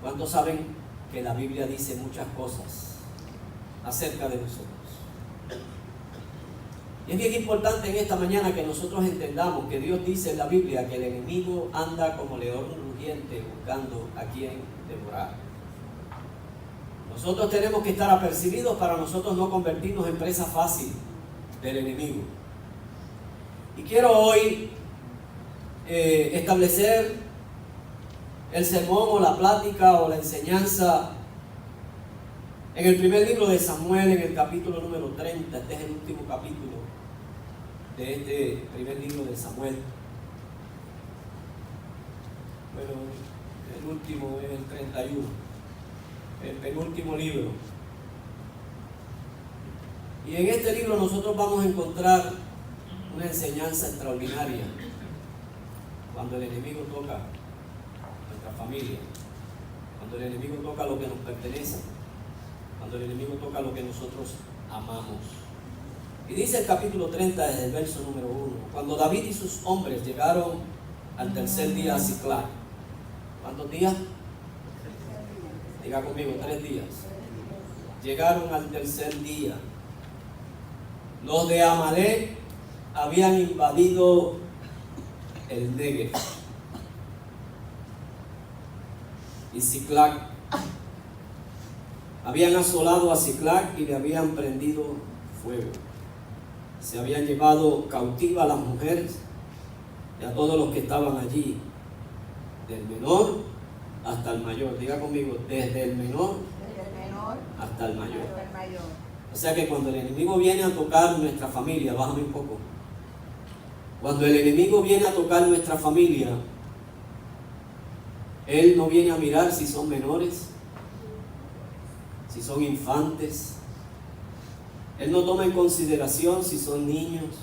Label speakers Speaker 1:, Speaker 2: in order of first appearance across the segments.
Speaker 1: ¿Cuántos saben que la Biblia dice muchas cosas acerca de nosotros? Y es bien importante en esta mañana que nosotros entendamos que Dios dice en la Biblia que el enemigo anda como león rugiente buscando a quien devorar. Nosotros tenemos que estar apercibidos para nosotros no convertirnos en presa fácil del enemigo. Y quiero hoy establecer el sermón o la plática o la enseñanza en el primer libro de Samuel, en el capítulo número 30. Este es el último capítulo de este primer libro de Samuel. Bueno, el último es el 31, el penúltimo libro. Y en este libro nosotros vamos a encontrar una enseñanza extraordinaria cuando el enemigo toca nuestra familia, cuando el enemigo toca lo que nos pertenece, cuando el enemigo toca lo que nosotros amamos. Y dice el capítulo 30 desde el verso número 1: cuando David y sus hombres llegaron al tercer día a Siclag. ¿Cuántos días? Diga conmigo, 3 días. Llegaron al tercer día. Los de Amalek habían invadido el Negev y Siclag. Habían asolado a Siclag y le habían prendido fuego. Se habían llevado cautiva a las mujeres y a todos los que estaban allí, del menor hasta el mayor. Diga conmigo, desde el menor hasta el mayor. O sea que cuando el enemigo viene a tocar nuestra familia, bájame un poco. Cuando el enemigo viene a tocar nuestra familia, él no viene a mirar si son menores, si son infantes. Él no toma en consideración si son niños,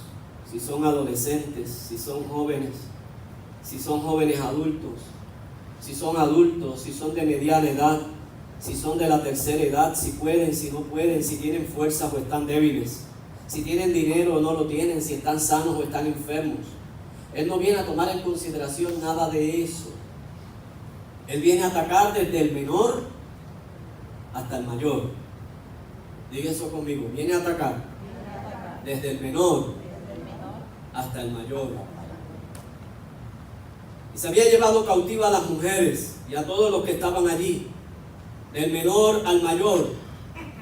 Speaker 1: si son adolescentes, si son jóvenes adultos, si son adultos, si son de mediana edad, si son de la tercera edad, si pueden, si no pueden, si tienen fuerzas o están débiles, si tienen dinero o no lo tienen, si están sanos o están enfermos. Él no viene a tomar en consideración nada de eso. Él viene a atacar desde el menor hasta el mayor. Diga eso conmigo, viene a atacar desde el menor hasta el mayor. Y se había llevado cautiva a las mujeres y a todos los que estaban allí, del menor al mayor,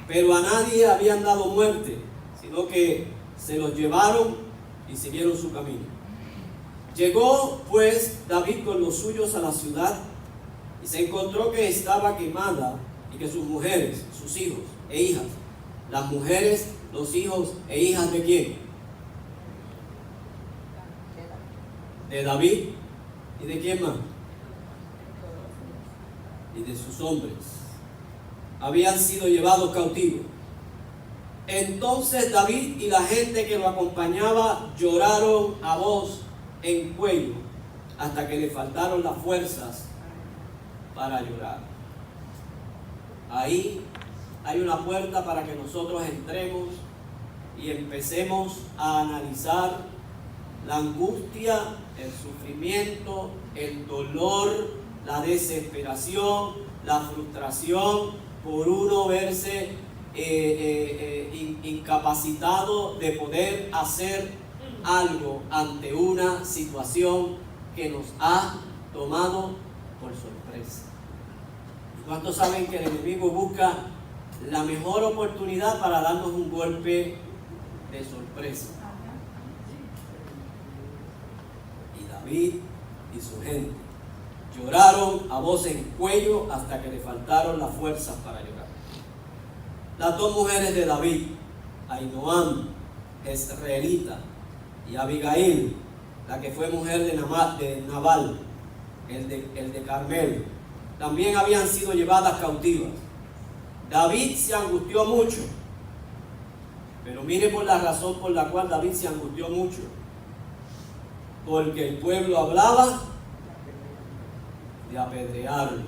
Speaker 1: pero a nadie habían dado muerte, sino que se los llevaron y siguieron su camino. Llegó pues David con los suyos a la ciudad y se encontró que estaba quemada y que sus mujeres, sus hijos e hijas, las mujeres, los hijos e hijas ¿de quién? De David. ¿Y de quién más? Y de sus hombres. Habían sido llevados cautivos. Entonces David y la gente que lo acompañaba lloraron a voz en cuello hasta que le faltaron las fuerzas para llorar. Ahí hay una puerta para que nosotros entremos y empecemos a analizar la angustia, el sufrimiento, el dolor, la desesperación, la frustración por uno verse incapacitado de poder hacer algo ante una situación que nos ha tomado por sorpresa. ¿Cuántos saben que el enemigo busca la mejor oportunidad para darnos un golpe de sorpresa? Y David y su gente lloraron a voz en cuello hasta que le faltaron las fuerzas para llorar. Las dos mujeres de David, Ahinoam, Jezreelita, y Abigail, la que fue mujer de Nabal, el de Carmel, también habían sido llevadas cautivas. David se angustió mucho, pero mire por la razón por la cual David se angustió mucho: porque el pueblo hablaba de apedrearlo.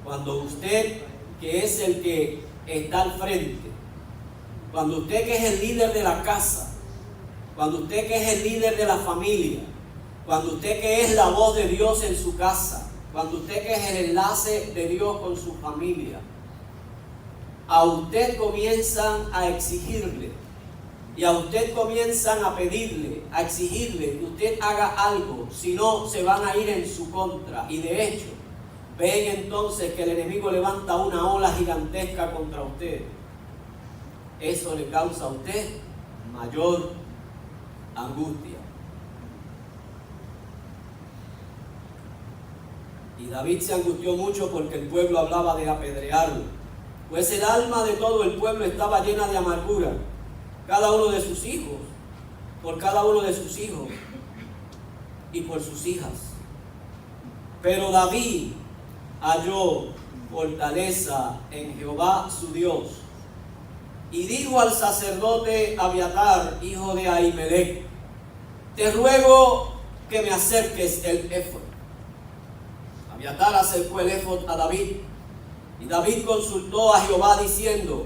Speaker 1: Cuando usted, que es el que está al frente, cuando usted que es el líder de la casa, cuando usted que es el líder de la familia, cuando usted que es la voz de Dios en su casa, cuando usted que es el enlace de Dios con su familia, a usted comienzan a exigirle y a usted comienzan a pedirle, a exigirle que usted haga algo, si no se van a ir en su contra. Y de hecho, ven entonces que el enemigo levanta una ola gigantesca contra usted. Eso le causa a usted mayor angustia. Y David se angustió mucho porque el pueblo hablaba de apedrearlo, pues el alma de todo el pueblo estaba llena de amargura, cada uno de sus hijos, por cada uno de sus hijos y por sus hijas. Pero David halló fortaleza en Jehová su Dios, y dijo al sacerdote Abiatar, hijo de Ahimelech: te ruego que me acerques el éfod. Abiatar acercó el éfod a David, y David consultó a Jehová diciendo: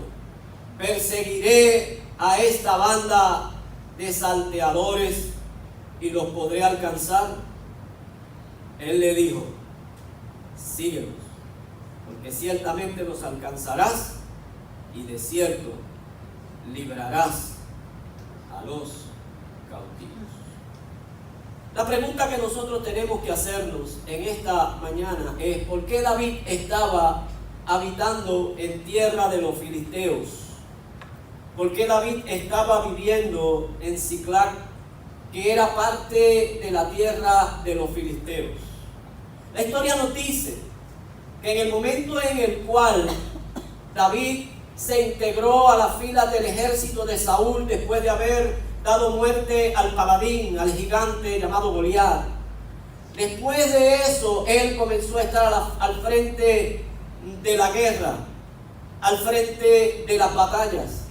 Speaker 1: perseguiré a esta banda de salteadores y los podré alcanzar. Él le dijo: síguelos, porque ciertamente los alcanzarás, y de cierto librarás a los cautivos. La pregunta que nosotros tenemos que hacernos en esta mañana es: ¿por qué David estaba habitando en tierra de los filisteos? ¿Por qué David estaba viviendo en Siclag, que era parte de la tierra de los filisteos? La historia nos dice que en el momento en el cual David se integró a las filas del ejército de Saúl, después de haber dado muerte al paladín, al gigante llamado Goliat, después de eso él comenzó a estar al frente de la guerra, al frente de las batallas.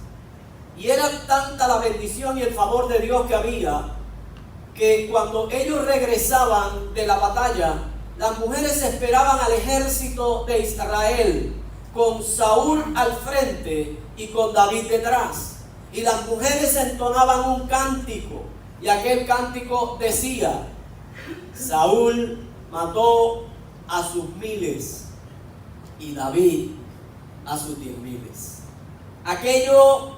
Speaker 1: Y era tanta la bendición y el favor de Dios que había, que cuando ellos regresaban de la batalla, las mujeres esperaban al ejército de Israel, con Saúl al frente y con David detrás. Y las mujeres entonaban un cántico, y aquel cántico decía: Saúl mató a sus miles y David a sus 10,000. Aquello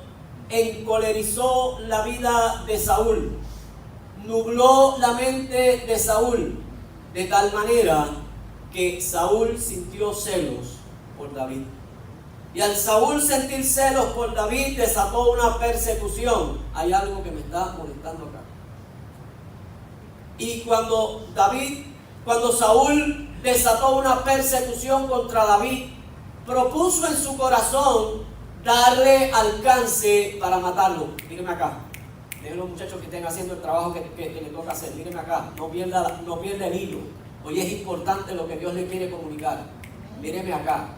Speaker 1: encolerizó la vida de Saúl, nubló la mente de Saúl, de tal manera que Saúl sintió celos por David. Y al Saúl sentir celos por David, desató una persecución. Hay algo que me está molestando acá. Y cuando Saúl desató una persecución contra David, propuso en su corazón darle alcance para matarlo. Mírenme acá. Miren los muchachos que estén haciendo el trabajo que le toca hacer. Mírenme acá. No pierda el hilo. Hoy es importante lo que Dios le quiere comunicar. Mírenme acá.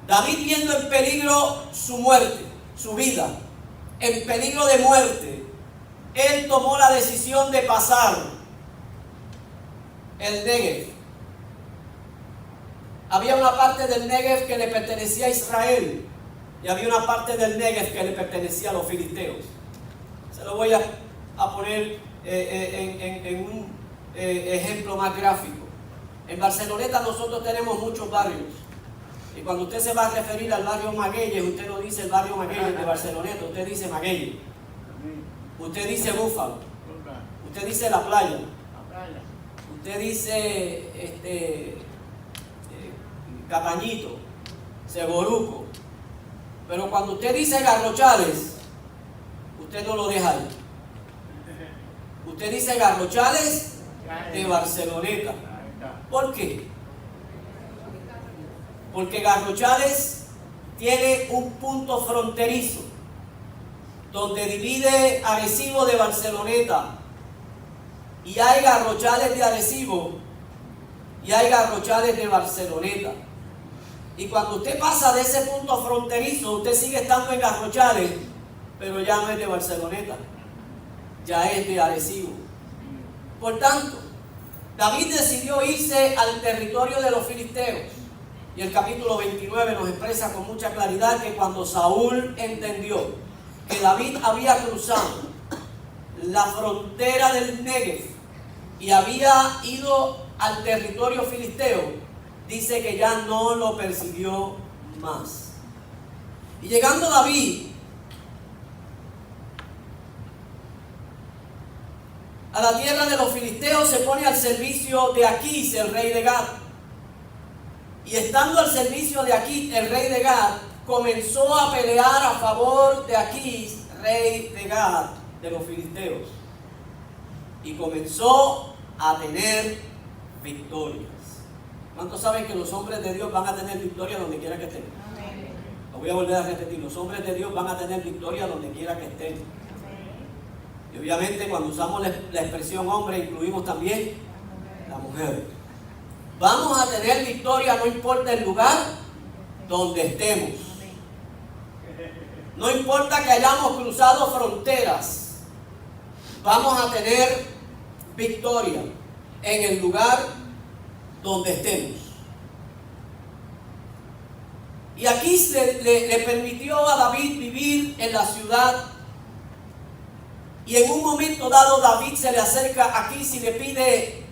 Speaker 1: David, viendo en peligro su muerte, su vida, en peligro de muerte, él tomó la decisión de pasar el Negev. Había una parte del Negev que le pertenecía a Israel y había una parte del Negev que le pertenecía a los filisteos. Se lo voy a poner en un ejemplo más gráfico. En Barceloneta nosotros tenemos muchos barrios. Y cuando usted se va a referir al barrio Magueyes, usted no dice el barrio Magueyes de Barceloneta, usted dice Magueyes. Usted dice Búfalo. Usted dice La Playa. Usted dice Catañito, Ceboruco. Pero cuando usted dice Garrochales, usted no lo deja ahí. Usted dice Garrochales de Barceloneta. ¿Por qué? Porque Garrochales tiene un punto fronterizo donde divide Arecibo de Barceloneta, y hay Garrochales de Arecibo y hay Garrochales de Barceloneta. Y cuando usted pasa de ese punto fronterizo, usted sigue estando en Garrochales, pero ya no es de Barceloneta, ya es de Arecibo. Por tanto, David decidió irse al territorio de los filisteos. Y el capítulo 29 nos expresa con mucha claridad que cuando Saúl entendió que David había cruzado la frontera del Negev y había ido al territorio filisteo, dice que ya no lo persiguió más. Y llegando David a la tierra de los filisteos, se pone al servicio de Aquís, el rey de Gat. Y estando al servicio de Aquís, el rey de Gat, comenzó a pelear a favor de Aquís, rey de Gat, de los filisteos. Y comenzó a tener victorias. ¿Cuántos saben que los hombres de Dios van a tener victoria donde quiera que estén? Amén. Lo voy a volver a repetir. Los hombres de Dios van a tener victoria donde quiera que estén. Amén. Y obviamente cuando usamos la expresión hombre, incluimos también la mujer. Vamos a tener victoria no importa el lugar donde estemos. No importa que hayamos cruzado fronteras. Vamos a tener victoria en el lugar donde estemos. Y aquí le permitió a David vivir en la ciudad. Y en un momento dado David se le acerca a Aquís y le pide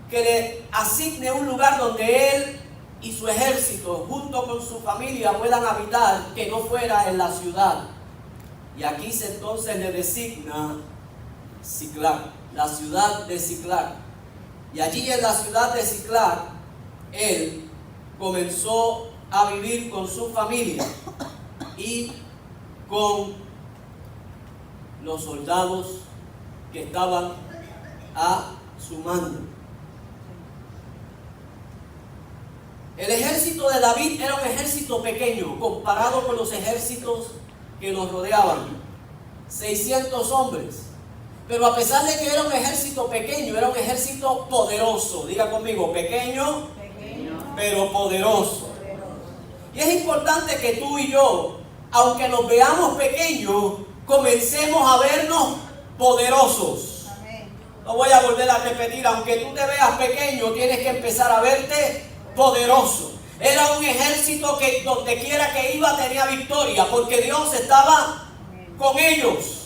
Speaker 1: que le asigne un lugar donde él y su ejército junto con su familia puedan habitar, que no fuera en la ciudad. Y Aquís entonces le designa Siclag, la ciudad de Siclag. Y allí en la ciudad de Siclag, él comenzó a vivir con su familia y con los soldados que estaban a su mando. El ejército de David era un ejército pequeño comparado con los ejércitos que los rodeaban. 600 hombres. Pero a pesar de que era un ejército pequeño, era un ejército poderoso. Diga conmigo, pequeño, pero poderoso. Y es importante que tú y yo, aunque nos veamos pequeños, comencemos a vernos poderosos. Lo voy a volver a repetir, aunque tú te veas pequeño, tienes que empezar a verte poderoso. Era un ejército que donde quiera que iba tenía victoria, porque Dios estaba con ellos.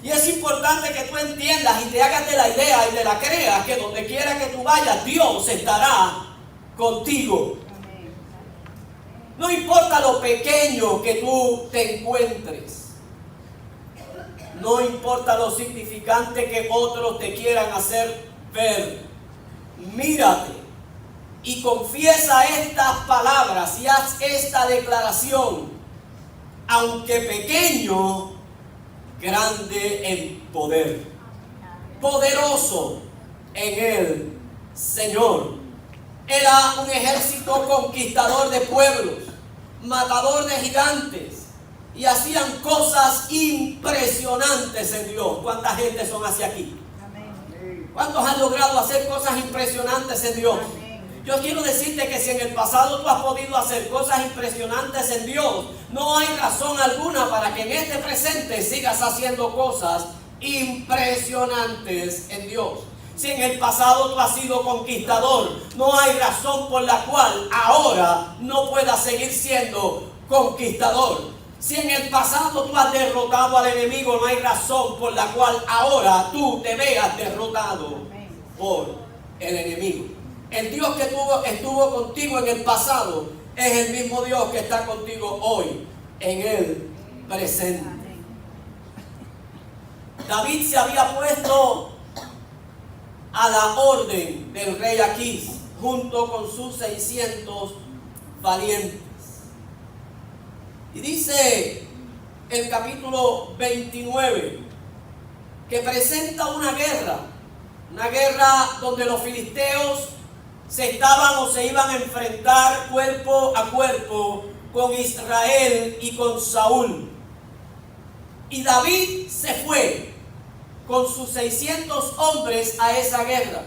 Speaker 1: Y es importante que tú entiendas y te hagas de la idea y te la creas, que donde quiera que tú vayas, Dios estará contigo. No importa lo pequeño que tú te encuentres. No importa lo significante que otros te quieran hacer ver. Mírate y confiesa estas palabras y haz esta declaración. Aunque pequeño, grande en poder, poderoso en el Señor. Era un ejército conquistador de pueblos, matador de gigantes, y hacían cosas impresionantes en Dios. ¿Cuánta gente son hacia aquí? ¿Cuántos han logrado hacer cosas impresionantes en Dios? Yo quiero decirte que si en el pasado tú has podido hacer cosas impresionantes en Dios, no hay razón alguna para que en este presente sigas haciendo cosas impresionantes en Dios. Si en el pasado tú has sido conquistador, no hay razón por la cual ahora no puedas seguir siendo conquistador. Si en el pasado tú has derrotado al enemigo, no hay razón por la cual ahora tú te veas derrotado por el enemigo. El Dios que estuvo contigo en el pasado es el mismo Dios que está contigo hoy en el presente. David se había puesto a la orden del rey Aquís junto con sus 600 valientes. Y dice el capítulo 29 que presenta una guerra donde los filisteos se estaban o se iban a enfrentar cuerpo a cuerpo con Israel y con Saúl. Y David se fue con sus 600 hombres a esa guerra.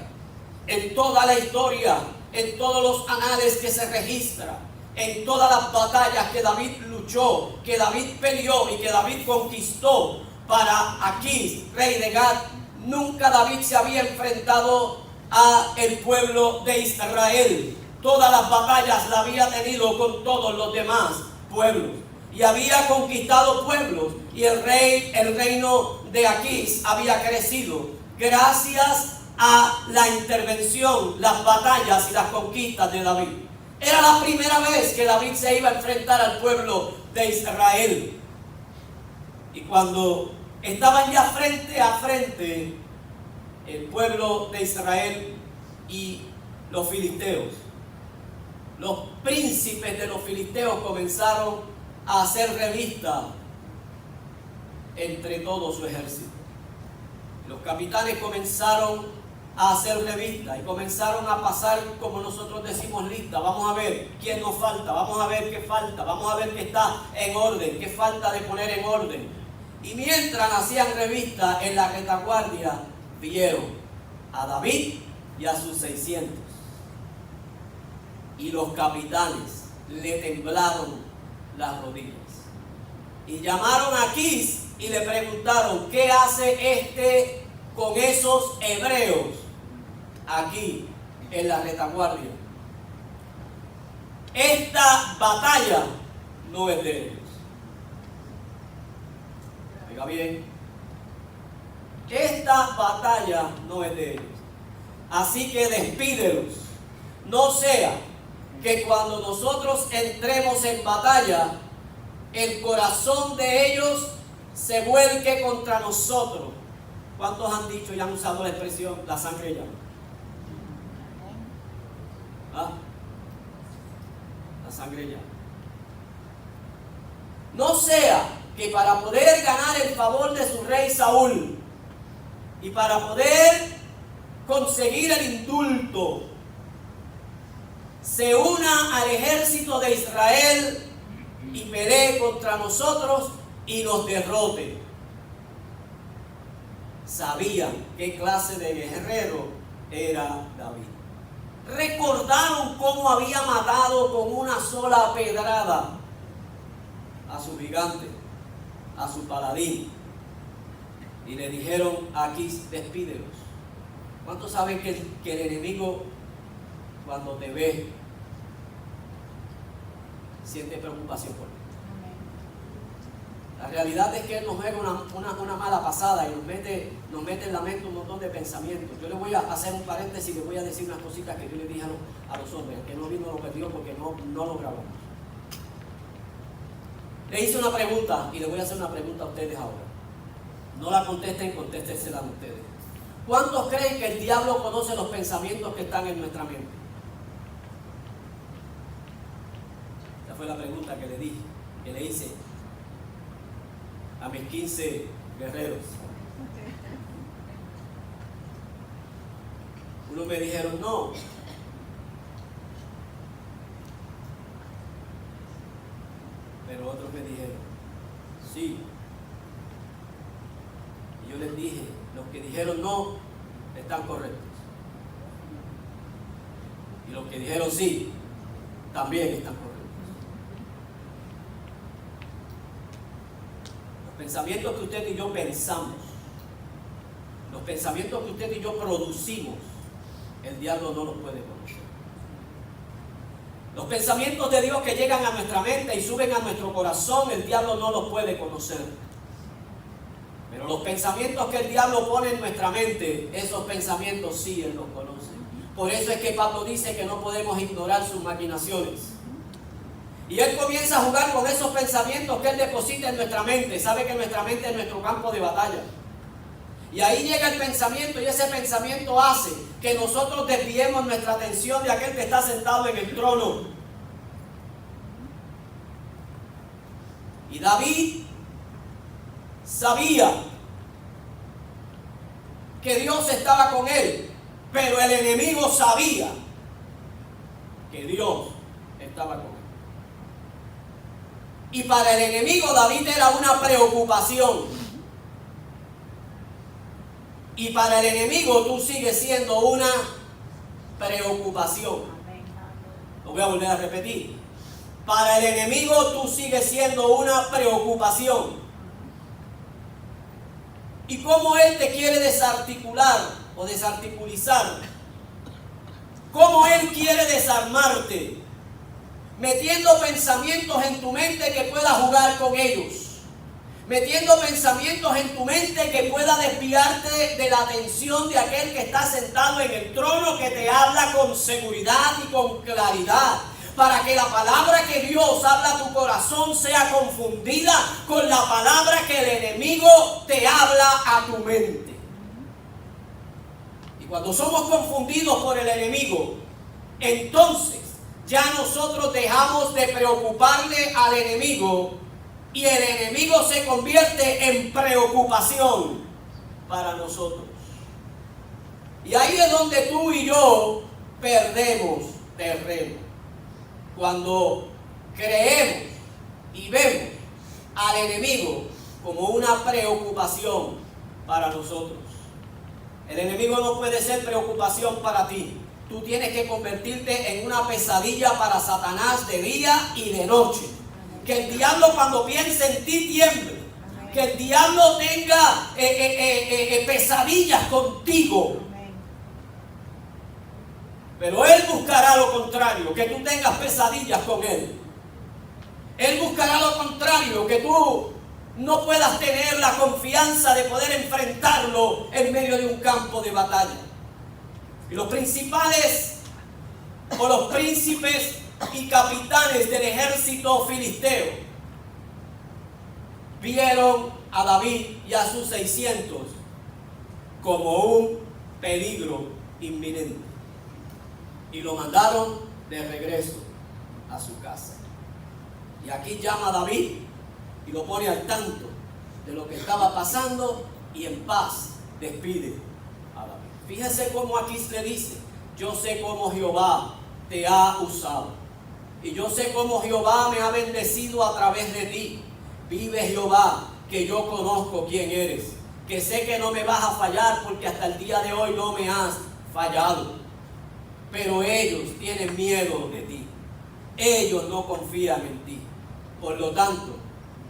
Speaker 1: En toda la historia, en todos los anales que se registra, en todas las batallas que David luchó, que David peleó y que David conquistó para Aquís, rey de Gat, nunca David se había enfrentado a el pueblo de Israel. Todas las batallas la había tenido con todos los demás pueblos y había conquistado pueblos, y el reino de Aquís había crecido gracias a la intervención, las batallas y las conquistas de David. Era la primera vez que David se iba a enfrentar al pueblo de Israel. Y cuando estaban ya frente a frente el pueblo de Israel y los filisteos, los príncipes de los filisteos comenzaron a hacer revista entre todo su ejército. Los capitanes comenzaron a hacer revista y comenzaron a pasar, como nosotros decimos, lista. Vamos a ver quién nos falta, vamos a ver qué falta, vamos a ver qué está en orden, qué falta de poner en orden. Y mientras hacían revista, en la retaguardia vieron a David y a sus 600. Y los capitanes le temblaron las rodillas. Y llamaron a Aquís y le preguntaron: ¿qué hace este con esos hebreos aquí en la retaguardia? Esta batalla no es de ellos. Oiga bien, esta batalla no es de ellos. Así que despídelos. No sea que cuando nosotros entremos en batalla, el corazón de ellos se vuelque contra nosotros. ¿Cuántos han dicho y han usado la expresión la sangre llama? ¿Ah? La sangre llama. No sea que para poder ganar el favor de su rey Saúl y para poder conseguir el indulto, se una al ejército de Israel y pelee contra nosotros y nos derrote. Sabían qué clase de guerrero era David. Recordaron cómo había matado con una sola pedrada a su gigante, a su paladín, y le dijeron: aquí despídelos. ¿Cuántos saben que el enemigo, cuando te ve, siente preocupación por ti? La realidad es que Él nos juega una mala pasada y nos mete en la mente un montón de pensamientos. Yo le voy a hacer un paréntesis y le voy a decir unas cositas que yo le dije a los hombres. Que no vino lo perdió porque no lo grabamos. Le hice una pregunta y le voy a hacer una pregunta a ustedes ahora. No la contesten, contéstensela a ustedes. ¿Cuántos creen que el diablo conoce los pensamientos que están en nuestra mente? Esa fue la pregunta que le dije, que le hice a mis 15 guerreros. Unos me dijeron no. Pero otros me dijeron sí. Y yo les dije: los que dijeron no están correctos. Y los que dijeron sí también están correctos. Los pensamientos que usted y yo pensamos, los pensamientos que usted y yo producimos, el diablo no los puede conocer. Los pensamientos de Dios que llegan a nuestra mente y suben a nuestro corazón, el diablo no los puede conocer. Pero los pensamientos que el diablo pone en nuestra mente, esos pensamientos sí Él los conoce. Por eso es que Pablo dice que no podemos ignorar sus maquinaciones. Y Él comienza a jugar con esos pensamientos que Él deposita en nuestra mente. Sabe que nuestra mente es nuestro campo de batalla. Y ahí llega el pensamiento, y ese pensamiento hace que nosotros desviemos nuestra atención de aquel que está sentado en el trono. Y David sabía que Dios estaba con él, pero el enemigo sabía que Dios estaba con él. Y para el enemigo David era una preocupación. Y para el enemigo tú sigues siendo una preocupación. Lo voy a volver a repetir. Para el enemigo tú sigues siendo una preocupación. Y cómo él te quiere desarticular o desarticulizar. Cómo él quiere desarmarte. Metiendo pensamientos en tu mente que puedas jugar con ellos. metiendo pensamientos en tu mente que pueda desviarte de la atención de aquel que está sentado en el trono, que te habla con seguridad y con claridad, para que la palabra que Dios habla a tu corazón sea confundida con la palabra que el enemigo te habla a tu mente. Y cuando somos confundidos por el enemigo, entonces ya nosotros dejamos de preocuparle al enemigo y el enemigo se convierte en preocupación para nosotros. Y ahí es donde tú y yo perdemos terreno. Cuando creemos y vemos al enemigo como una preocupación para nosotros. El enemigo no puede ser preocupación para ti. Tú tienes que convertirte en una pesadilla para Satanás de día y de noche. Que el diablo cuando piense en ti tiemble. Que el diablo tenga pesadillas contigo. Pero él buscará lo contrario, que tú tengas pesadillas con él. Él buscará lo contrario, que tú no puedas tener la confianza de poder enfrentarlo en medio de un campo de batalla. Y los principales o los príncipes y capitanes del ejército filisteo vieron a David y a sus 600 como un peligro inminente y lo mandaron de regreso a su casa. Y aquí llama a David y lo pone al tanto de lo que estaba pasando y en paz despide a David. Fíjese cómo aquí le dice: yo sé cómo Jehová te ha usado y yo sé cómo Jehová me ha bendecido a través de ti. Vive Jehová, que yo conozco quién eres, que sé que no me vas a fallar porque hasta el día de hoy no me has fallado. Pero ellos tienen miedo de ti, ellos no confían en ti. Por lo tanto,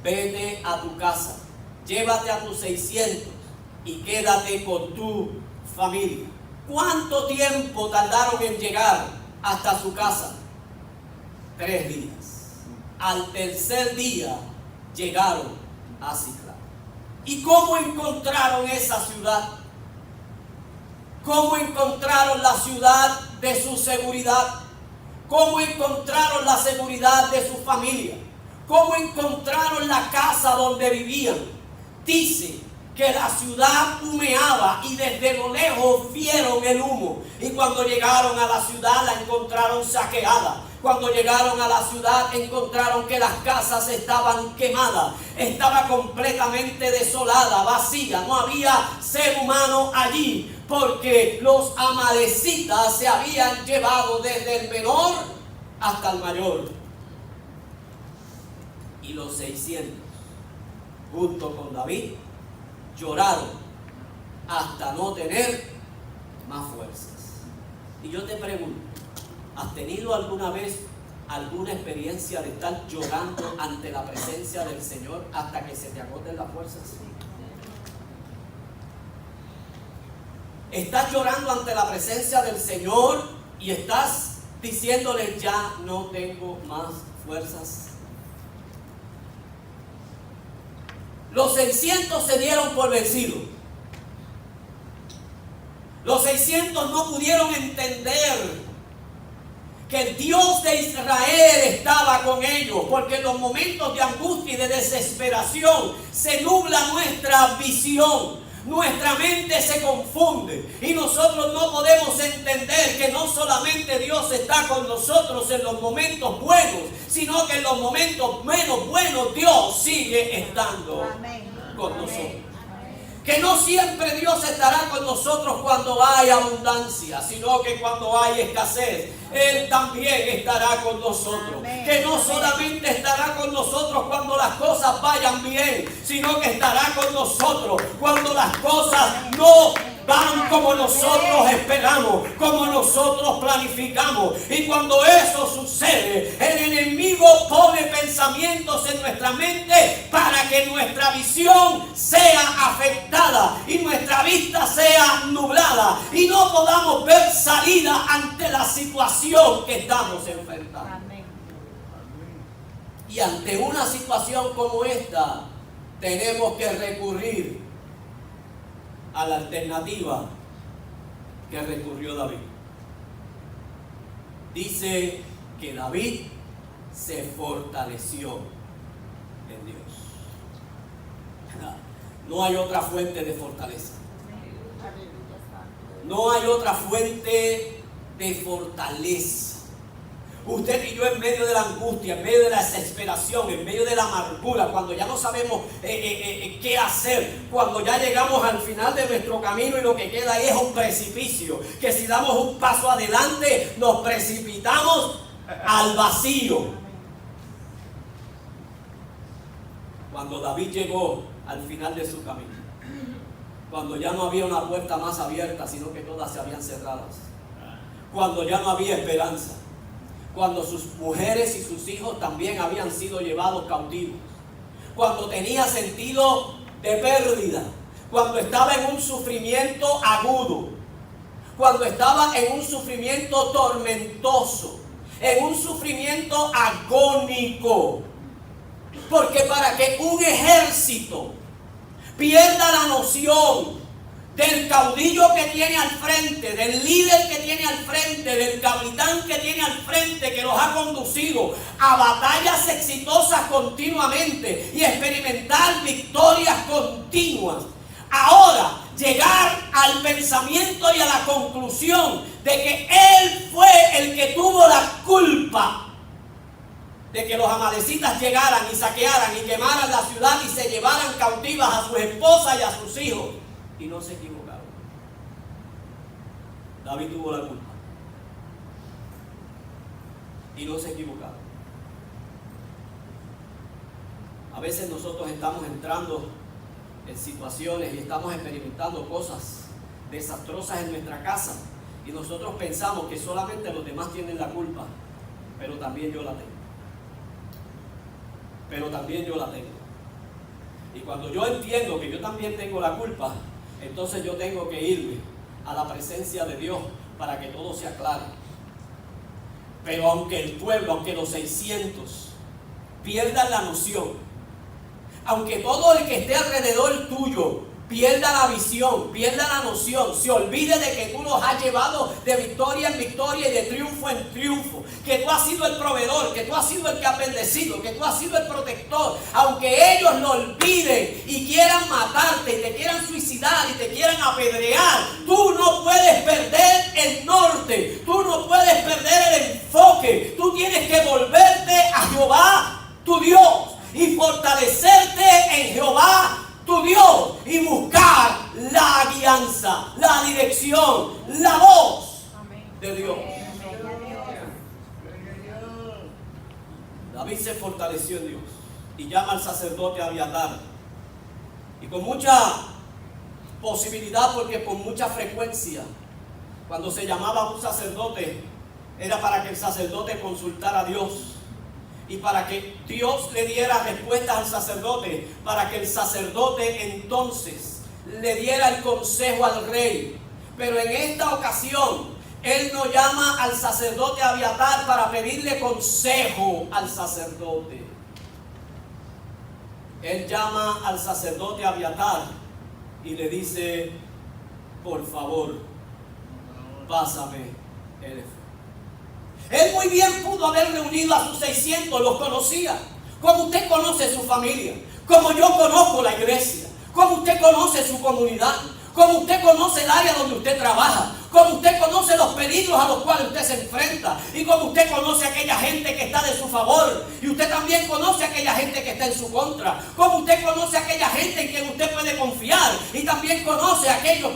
Speaker 1: vete a tu casa, llévate a tus 600 y quédate con tu familia. ¿Cuánto tiempo tardaron en llegar hasta su casa? 3 días. Al tercer día llegaron a Siclag. ¿Y cómo encontraron esa ciudad? ¿Cómo encontraron la ciudad de su seguridad? ¿Cómo encontraron la seguridad de su familia? ¿Cómo encontraron la casa donde vivían? Dice que la ciudad humeaba y desde lo lejos vieron el humo. Y cuando llegaron a la ciudad la encontraron saqueada. Cuando llegaron a la ciudad encontraron que las casas estaban quemadas. Estaba completamente desolada, vacía. No había ser humano allí, porque los amalecitas se habían llevado desde el menor hasta el mayor. Y los 600, junto con David, lloraron hasta no tener más fuerzas. Y yo te pregunto, ¿has tenido alguna vez alguna experiencia de estar llorando ante la presencia del Señor hasta que se te agoten las fuerzas? ¿Estás llorando ante la presencia del Señor y estás diciéndole: ya no tengo más fuerzas? Los 600 se dieron por vencidos. Los 600 no pudieron entender que el Dios de Israel estaba con ellos, porque en los momentos de angustia y de desesperación se nubla nuestra visión. Nuestra mente se confunde y nosotros no podemos entender que no solamente Dios está con nosotros en los momentos buenos, sino que en los momentos menos buenos Dios sigue estando con nosotros. Que no siempre Dios estará con nosotros cuando hay abundancia, sino que cuando hay escasez, Él también estará con nosotros. Que no solamente estará con nosotros cuando las cosas vayan bien, sino que estará con nosotros cuando las cosas no van como nosotros esperamos, como nosotros planificamos. Y cuando eso sucede, el enemigo pone pensamientos en nuestra mente para que nuestra visión sea afectada y nuestra vista sea nublada y no podamos ver salida ante la situación que estamos enfrentando. Amén. Y ante una situación como esta, tenemos que recurrir a la alternativa que recurrió David. Dice que David se fortaleció en Dios. No hay otra fuente de fortaleza. No hay otra fuente de fortaleza. Usted y yo, en medio de la angustia, en medio de la desesperación, en medio de la amargura, cuando ya no sabemos qué hacer, cuando ya llegamos al final de nuestro camino y lo que queda ahí es un precipicio, que si damos un paso adelante nos precipitamos al vacío. Cuando David llegó al final de su camino, cuando ya no había una puerta más abierta, sino que todas se habían cerrado, cuando ya no había esperanza, cuando sus mujeres y sus hijos también habían sido llevados cautivos, cuando tenía sentido de pérdida, cuando estaba en un sufrimiento agudo, cuando estaba en un sufrimiento tormentoso, en un sufrimiento agónico. Porque para que un ejército pierda la noción del caudillo que tiene al frente, del líder que tiene al frente, del capitán que tiene al frente, que los ha conducido a batallas exitosas continuamente y experimentar victorias continuas, ahora llegar al pensamiento y a la conclusión de que él fue el que tuvo la culpa de que los amalecitas llegaran y saquearan y quemaran la ciudad y se llevaran cautivas a sus esposas y a sus hijos. Y no se equivocaron. David tuvo la culpa. Y no se equivocaron. A veces nosotros estamos entrando en situaciones y estamos experimentando cosas desastrosas en nuestra casa. Y nosotros pensamos que solamente los demás tienen la culpa. Pero también yo la tengo. Y cuando yo entiendo que yo también tengo la culpa, entonces yo tengo que irme a la presencia de Dios para que todo se aclare. Pero aunque el pueblo, aunque los 600 pierdan la noción, aunque todo el que esté alrededor tuyo pierda la visión, pierda la noción, se olvide de que tú los has llevado de victoria en victoria y de triunfo en triunfo, que tú has sido el proveedor, que tú has sido el que ha bendecido, que tú has sido el protector, aunque ellos lo olviden y quieran matarte y te quieran suicidar y te quieran apedrear, tú no puedes perder el norte, tú no puedes perder el enfoque, tú tienes que volverte a Jehová, tu Dios, y fortalecerte en Jehová, tu Dios, y buscar la guianza, la dirección, la voz de Dios. David se fortaleció en Dios y llama al sacerdote Abiatar. Y con mucha posibilidad, porque con mucha frecuencia, cuando se llamaba a un sacerdote, era para que el sacerdote consultara a Dios. Y para que Dios le diera respuestas al sacerdote, para que el sacerdote entonces le diera el consejo al rey. Pero en esta ocasión, él no llama al sacerdote Abiatar para pedirle consejo al sacerdote. Él llama al sacerdote Abiatar y le dice: por favor, pásame el efecto. Él muy bien pudo haber reunido a sus 600, los conocía, como usted conoce su familia, como yo conozco la iglesia, como usted conoce su comunidad, como usted conoce el área donde usted trabaja, como usted conoce los peligros a los cuales usted se enfrenta, y como usted conoce a aquella gente que está de su favor, y usted también conoce a aquella gente que está en su contra, como usted conoce a aquella gente en quien usted puede confiar, y también conoce a aquellos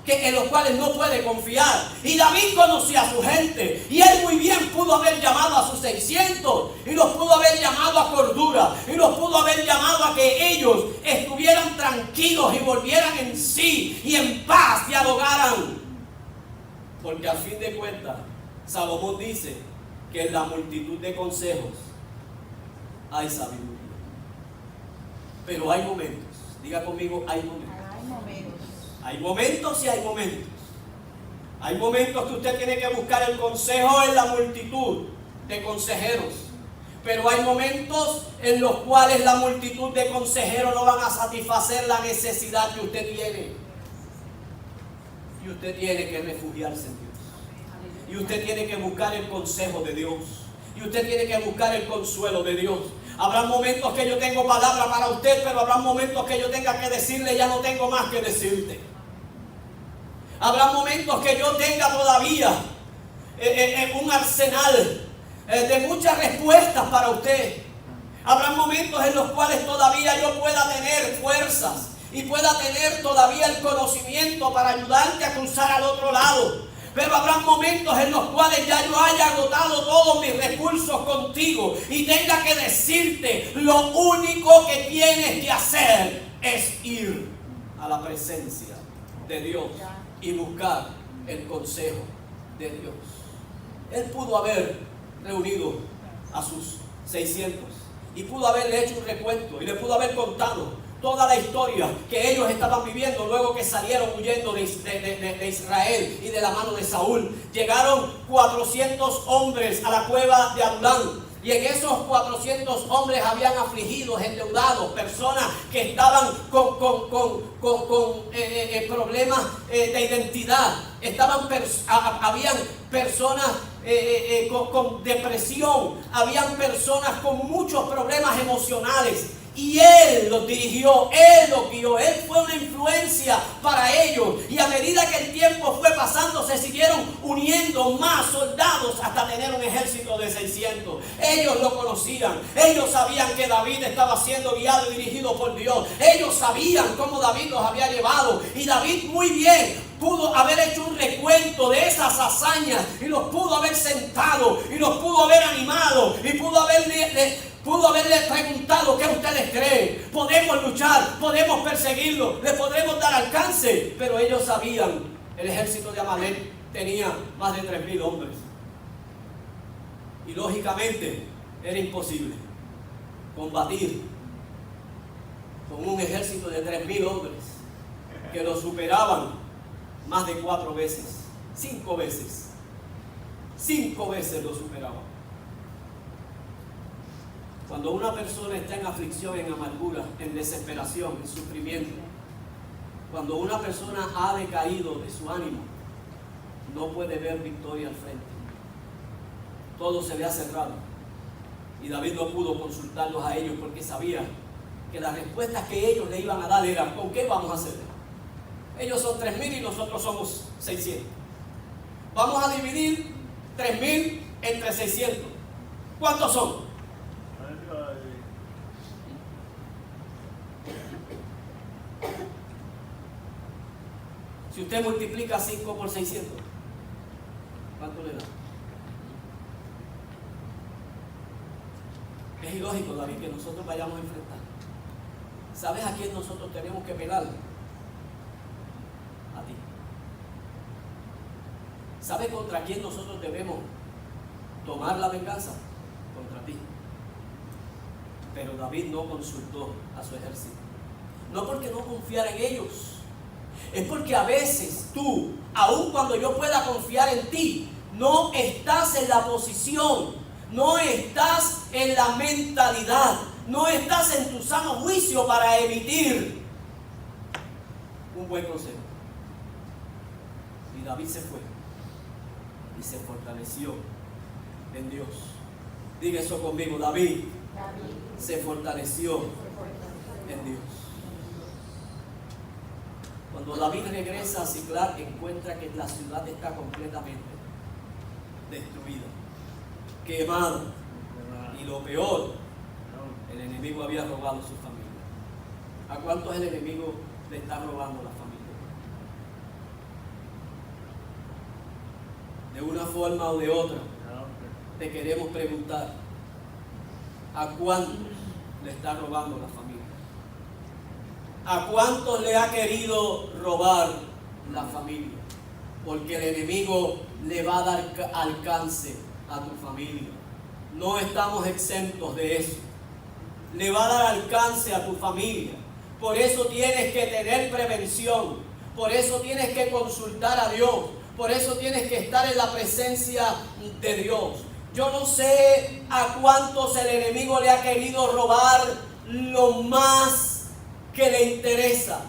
Speaker 1: en los cuales no puede confiar. Y David conocía a su gente, y él muy bien pudo haber llamado a sus 600, y los pudo haber llamado a cordura, y los pudo haber llamado a que ellos estuvieran tranquilos y volvieran en sí, y en paz dialogaran. Porque al fin de cuentas, Salomón dice que en la multitud de consejos hay sabiduría. Pero hay momentos, diga conmigo, hay momentos. Hay momentos y hay momentos. Hay momentos que usted tiene que buscar el consejo en la multitud de consejeros. Pero hay momentos en los cuales la multitud de consejeros no van a satisfacer la necesidad que usted tiene. Y usted tiene que refugiarse en Dios. Y usted tiene que buscar el consejo de Dios. Y usted tiene que buscar el consuelo de Dios. Habrá momentos que yo tengo palabra para usted, pero habrá momentos que yo tenga que decirle, ya no tengo más que decirte. Habrá momentos que yo tenga todavía un arsenal de muchas respuestas para usted. Habrá momentos en los cuales todavía yo pueda tener fuerzas y pueda tener todavía el conocimiento para ayudarte a cruzar al otro lado. Pero habrá momentos en los cuales ya yo haya agotado todos mis recursos contigo y tenga que decirte, lo único que tienes que hacer es ir a la presencia de Dios y buscar el consejo de Dios. Él pudo haber reunido a sus 600 y pudo haberle hecho un recuento y le pudo haber contado toda la historia que ellos estaban viviendo luego que salieron huyendo de Israel y de la mano de Saúl. Llegaron 400 hombres a la cueva de Adulán. Y en esos 400 hombres habían afligidos, endeudados, personas que estaban con problemas de identidad. Habían personas con depresión, habían personas con muchos problemas emocionales. Y Él los dirigió, Él los guió, Él fue una influencia para ellos. Y a medida que el tiempo fue pasando, se siguieron uniendo más soldados hasta tener un ejército de 600. Ellos lo conocían, ellos sabían que David estaba siendo guiado y dirigido por Dios. Ellos sabían cómo David los había llevado. Y David muy bien pudo haber hecho un recuento de esas hazañas y los pudo haber sentado y los pudo haber animado y pudo haberle preguntado, ¿qué ustedes creen? Podemos luchar, podemos perseguirlo, le podremos dar alcance. Pero ellos sabían, el ejército de Amalek tenía más de 3,000 hombres. Y lógicamente era imposible combatir con un ejército de 3,000 hombres que lo superaban más de 4 veces, 5 veces. 5 veces lo superaban. Cuando una persona está en aflicción, en amargura, en desesperación, en sufrimiento, cuando una persona ha decaído de su ánimo, no puede ver victoria al frente. Todo se le ha cerrado. Y David no pudo consultarlos a ellos porque sabía que las respuestas que ellos le iban a dar eran, ¿con qué vamos a hacer? Ellos son 3,000 y nosotros somos 600. Vamos a dividir 3,000 entre 600. ¿Cuántos son? Si usted multiplica 5 por 600, ¿cuánto le da? Es ilógico, David, que nosotros vayamos a enfrentar. ¿Sabes a quién nosotros tenemos que pelar? A ti. ¿Sabes contra quién nosotros debemos tomar la venganza? Contra ti. Pero David no consultó a su ejército. No porque no confiara en ellos. Es porque a veces tú, aun cuando yo pueda confiar en ti, no estás en la posición, no estás en la mentalidad, no estás en tu sano juicio para emitir un buen consejo. Y David se fue y se fortaleció en Dios. Diga eso conmigo, David se fortaleció en Dios. Cuando David regresa a Ziklag, encuentra que la ciudad está completamente destruida, quemada. Y lo peor, el enemigo había robado su familia. ¿A cuántos el enemigo le está robando la familia? De una forma o de otra, te queremos preguntar, ¿a cuántos le está robando la familia? ¿A cuántos le ha querido robar la familia? Porque el enemigo le va a dar alcance a tu familia. No estamos exentos de eso. Le va a dar alcance a tu familia. Por eso tienes que tener prevención. Por eso tienes que consultar a Dios. Por eso tienes que estar en la presencia de Dios. Yo no sé a cuántos el enemigo le ha querido robar lo más que le interesa,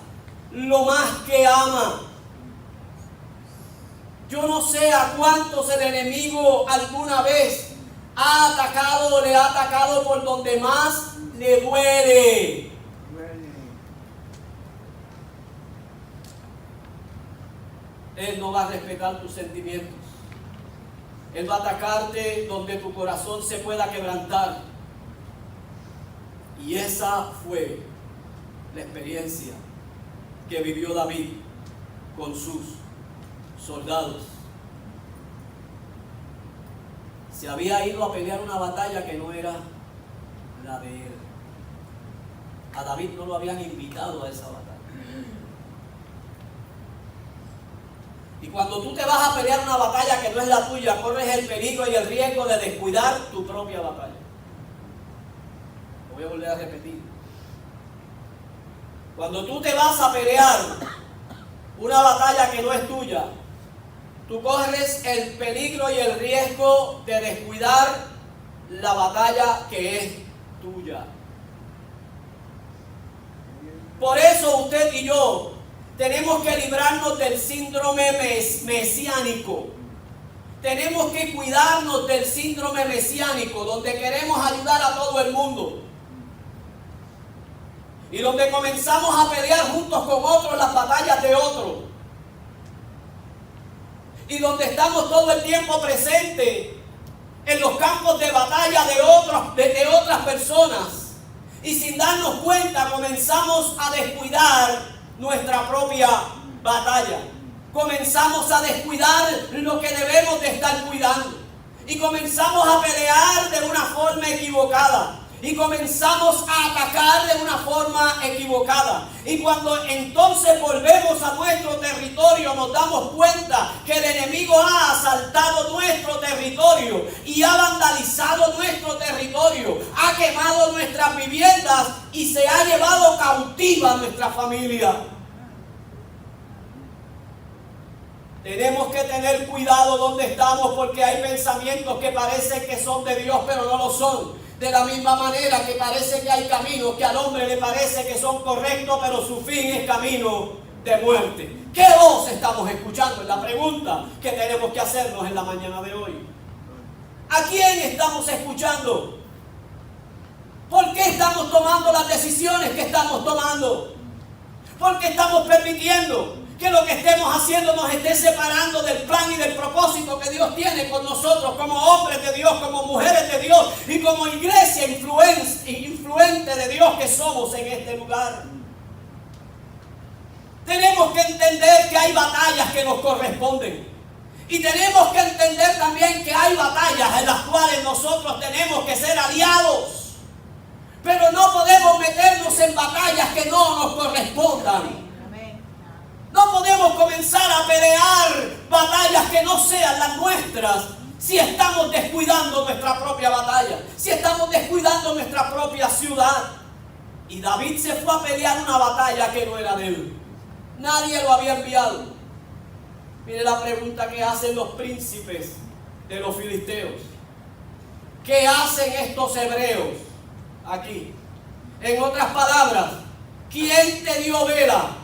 Speaker 1: lo más que ama. Yo no sé a cuántos el enemigo alguna vez ha atacado o le ha atacado por donde más le duele. Él no va a respetar tus sentimientos. Él va a atacarte donde tu corazón se pueda quebrantar. Y esa fue la experiencia que vivió David con sus soldados. Se había ido a pelear una batalla que no era la de él. A David no lo habían invitado a esa batalla. Y cuando tú te vas a pelear una batalla que no es la tuya, corres el peligro y el riesgo de descuidar tu propia batalla. Lo voy a volver a repetir. Cuando tú te vas a pelear una batalla que no es tuya, tú corres el peligro y el riesgo de descuidar la batalla que es tuya. Por eso usted y yo tenemos que librarnos del síndrome mesiánico. Tenemos que cuidarnos del síndrome mesiánico, donde queremos ayudar a todo el mundo. Y donde comenzamos a pelear juntos con otros las batallas de otros. Y donde estamos todo el tiempo presentes en los campos de batalla de otras personas. Y sin darnos cuenta comenzamos a descuidar nuestra propia batalla. Comenzamos a descuidar lo que debemos de estar cuidando. Y comenzamos a pelear de una forma equivocada. Y comenzamos a atacar de una forma equivocada. Y cuando entonces volvemos a nuestro territorio, nos damos cuenta que el enemigo ha asaltado nuestro territorio y ha vandalizado nuestro territorio, ha quemado nuestras viviendas y se ha llevado cautiva nuestra familia. Tenemos que tener cuidado donde estamos, porque hay pensamientos que parecen que son de Dios, pero no lo son. De la misma manera que parece que hay caminos que al hombre le parece que son correctos, pero su fin es camino de muerte. ¿Qué voz estamos escuchando? Es la pregunta que tenemos que hacernos en la mañana de hoy. ¿A quién estamos escuchando? ¿Por qué estamos tomando las decisiones que estamos tomando? ¿Por qué estamos permitiendo que lo que estemos haciendo nos esté separando del plan y del propósito que Dios tiene con nosotros como hombres de Dios, como mujeres de Dios y como iglesia influente de Dios que somos en este lugar? Tenemos que entender que hay batallas que nos corresponden. Y tenemos que entender también que hay batallas en las cuales nosotros tenemos que ser aliados. Pero no podemos meternos en batallas que no nos correspondan. No podemos comenzar a pelear batallas que no sean las nuestras si estamos descuidando nuestra propia batalla, si estamos descuidando nuestra propia ciudad. Y David se fue a pelear una batalla que no era de él. Nadie lo había enviado. Mire la pregunta que hacen los príncipes de los filisteos. ¿Qué hacen estos hebreos aquí? En otras palabras, ¿quién te dio vela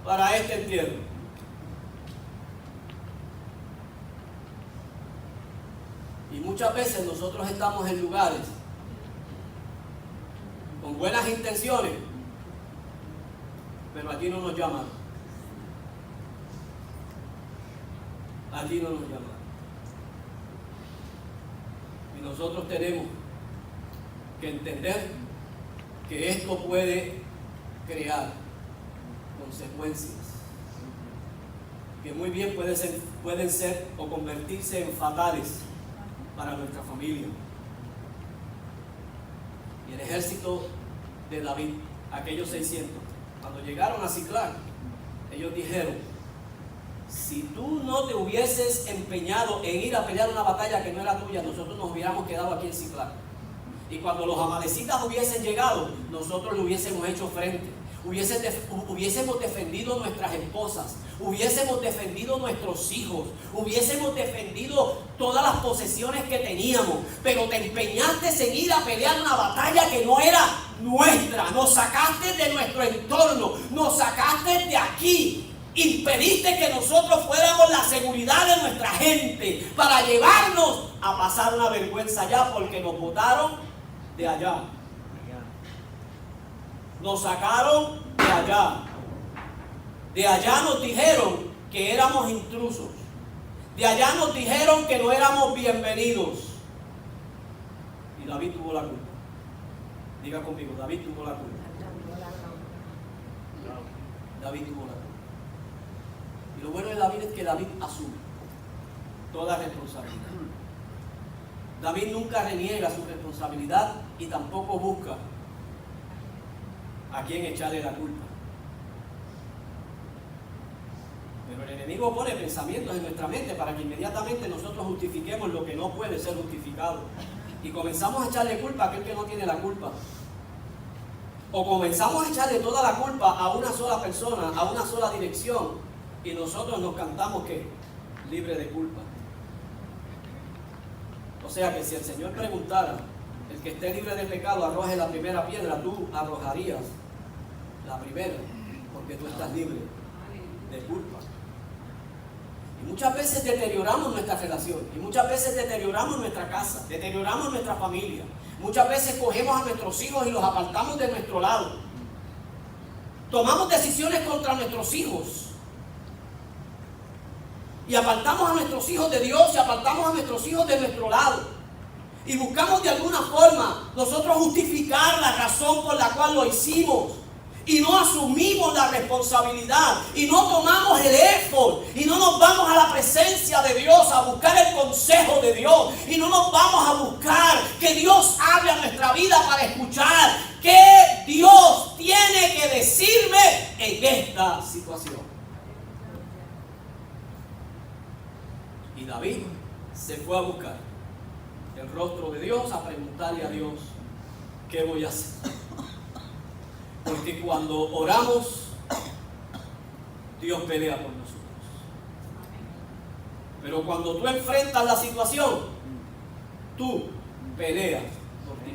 Speaker 1: para este entierro? Y muchas veces nosotros estamos en lugares con buenas intenciones, pero aquí no nos llaman. Aquí no nos llaman. Y nosotros tenemos que entender que esto puede crear consecuencias que muy bien pueden ser o convertirse en fatales para nuestra familia. Y el ejército de David, aquellos 600, cuando llegaron a Siclag, ellos dijeron: si tú no te hubieses empeñado en ir a pelear una batalla que no era tuya, nosotros nos hubiéramos quedado aquí en Siclag. Y cuando los amalecitas hubiesen llegado, nosotros le hubiésemos hecho frente. hubiésemos defendido nuestras esposas, hubiésemos defendido nuestros hijos, hubiésemos defendido todas las posesiones que teníamos, pero te empeñaste en ir a pelear una batalla que no era nuestra. Nos sacaste de nuestro entorno, nos sacaste de aquí, impediste que nosotros fuéramos la seguridad de nuestra gente para llevarnos a pasar una vergüenza allá, porque nos botaron de allá. Nos sacaron de allá. De allá nos dijeron que éramos intrusos. De allá nos dijeron que no éramos bienvenidos. Y David tuvo la culpa. Diga conmigo, David tuvo la culpa. David tuvo la culpa. Y lo bueno de David es que David asume toda responsabilidad. David nunca reniega su responsabilidad y tampoco busca a quién echarle la culpa. Pero el enemigo pone pensamientos en nuestra mente para que inmediatamente nosotros justifiquemos lo que no puede ser justificado. Y comenzamos a echarle culpa a aquel que no tiene la culpa. O comenzamos a echarle toda la culpa a una sola persona, a una sola dirección. Y nosotros nos cantamos que libre de culpa. O sea que si el Señor preguntara, el que esté libre de pecado arroje la primera piedra, tú arrojarías la primera, porque tú estás libre de culpa. Y muchas veces deterioramos nuestra relación, y muchas veces deterioramos nuestra casa, deterioramos nuestra familia. Muchas veces cogemos a nuestros hijos y los apartamos de nuestro lado. Tomamos decisiones contra nuestros hijos. Y apartamos a nuestros hijos de Dios y apartamos a nuestros hijos de nuestro lado. Y buscamos de alguna forma nosotros justificar la razón por la cual lo hicimos. Y no asumimos la responsabilidad. Y no tomamos el effort. Y no nos vamos a la presencia de Dios a buscar el consejo de Dios. Y no nos vamos a buscar que Dios hable a nuestra vida para escuchar qué Dios tiene que decirme en esta situación. Y David se fue a buscar el rostro de Dios, a preguntarle a Dios, ¿qué voy a hacer? Porque cuando oramos, Dios pelea por nosotros. Pero cuando tú enfrentas la situación, tú peleas por ti.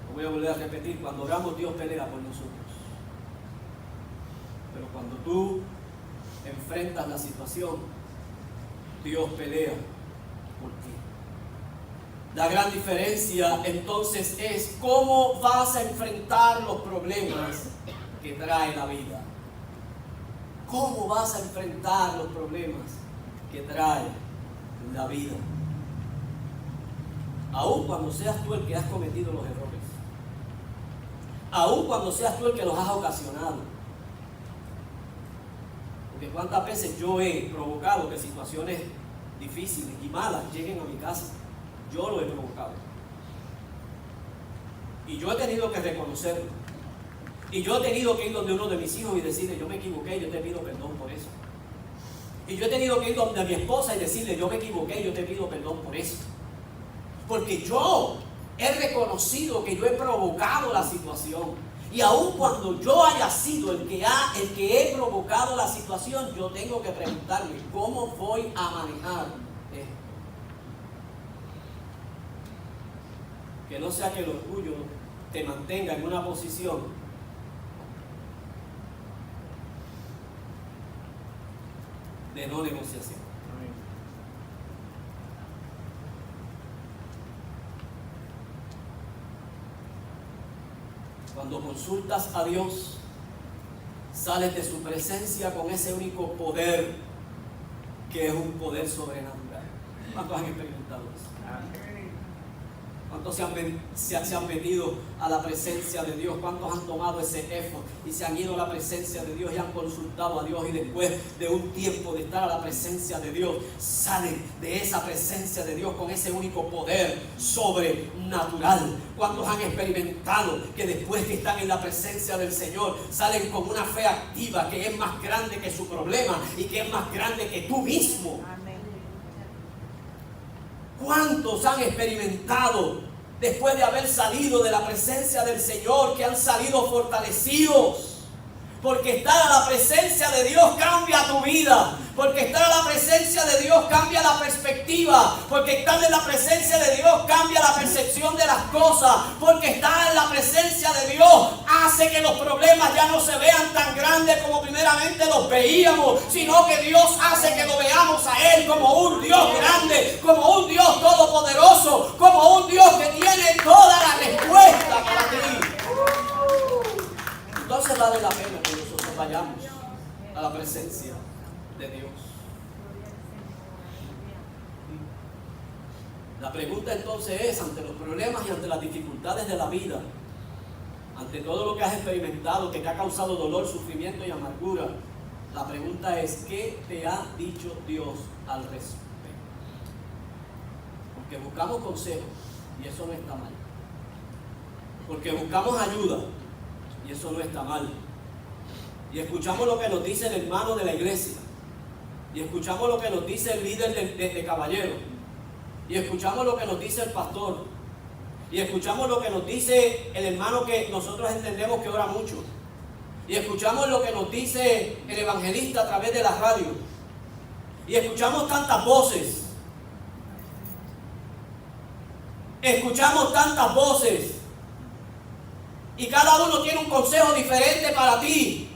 Speaker 1: Lo voy a volver a repetir, cuando oramos, Dios pelea por nosotros. Pero cuando tú enfrentas la situación, Dios pelea por ti. La gran diferencia entonces es cómo vas a enfrentar los problemas que trae la vida. ¿Cómo vas a enfrentar los problemas que trae la vida? Aun cuando seas tú el que has cometido los errores. Aun cuando seas tú el que los has ocasionado. Porque cuántas veces yo he provocado que situaciones difíciles y malas lleguen a mi casa. Yo lo he provocado. Y yo he tenido que reconocerlo. Y yo he tenido que ir donde uno de mis hijos y decirle, yo me equivoqué, yo te pido perdón por eso. Y yo he tenido que ir donde mi esposa y decirle, yo me equivoqué, yo te pido perdón por eso. Porque yo he reconocido que yo he provocado la situación. Y aun cuando yo haya sido el que he provocado la situación, yo tengo que preguntarme, ¿cómo voy a manejar esto? Que no sea que el orgullo te mantenga en una posición de no negociación. Cuando consultas a Dios, sales de su presencia con ese único poder que es un poder sobrenatural. ¿Cuántos han experimentado eso? ¿Cuántos se han metido a la presencia de Dios? ¿Cuántos han tomado ese effort y se han ido a la presencia de Dios y han consultado a Dios, y después de un tiempo de estar a la presencia de Dios, salen de esa presencia de Dios con ese único poder sobrenatural? ¿Cuántos han experimentado que después que están en la presencia del Señor salen con una fe activa que es más grande que su problema y que es más grande que tú mismo? ¿Cuántos han experimentado después de haber salido de la presencia del Señor, que han salido fortalecidos. Porque estar a la presencia de Dios cambia tu vida. Porque estar a la presencia de Dios cambia la perspectiva. Porque estar en la presencia de Dios cambia la percepción de las cosas. Porque estar en la presencia de Dios hace que los problemas ya no se vean tan grandes como primeramente los veíamos, sino que Dios hace que lo veamos a Él como un Dios grande, como un Dios todopoderoso, como un Dios que tiene toda la respuesta para ti. Entonces vale la pena que nosotros vayamos a la presencia de Dios. La pregunta entonces es, ante los problemas y ante las dificultades de la vida, ante todo lo que has experimentado, que te ha causado dolor, sufrimiento y amargura, la pregunta es, ¿qué te ha dicho Dios al respecto? Porque buscamos consejos y eso no está mal. Porque buscamos ayuda y eso no está mal. Y escuchamos lo que nos dice el hermano de la iglesia. Y escuchamos lo que nos dice el líder de caballeros. Y escuchamos lo que nos dice el pastor. Y escuchamos lo que nos dice el hermano que nosotros entendemos que ora mucho. Y escuchamos lo que nos dice el evangelista a través de la radio. Y escuchamos tantas voces. Escuchamos tantas voces. Y cada uno tiene un consejo diferente para ti.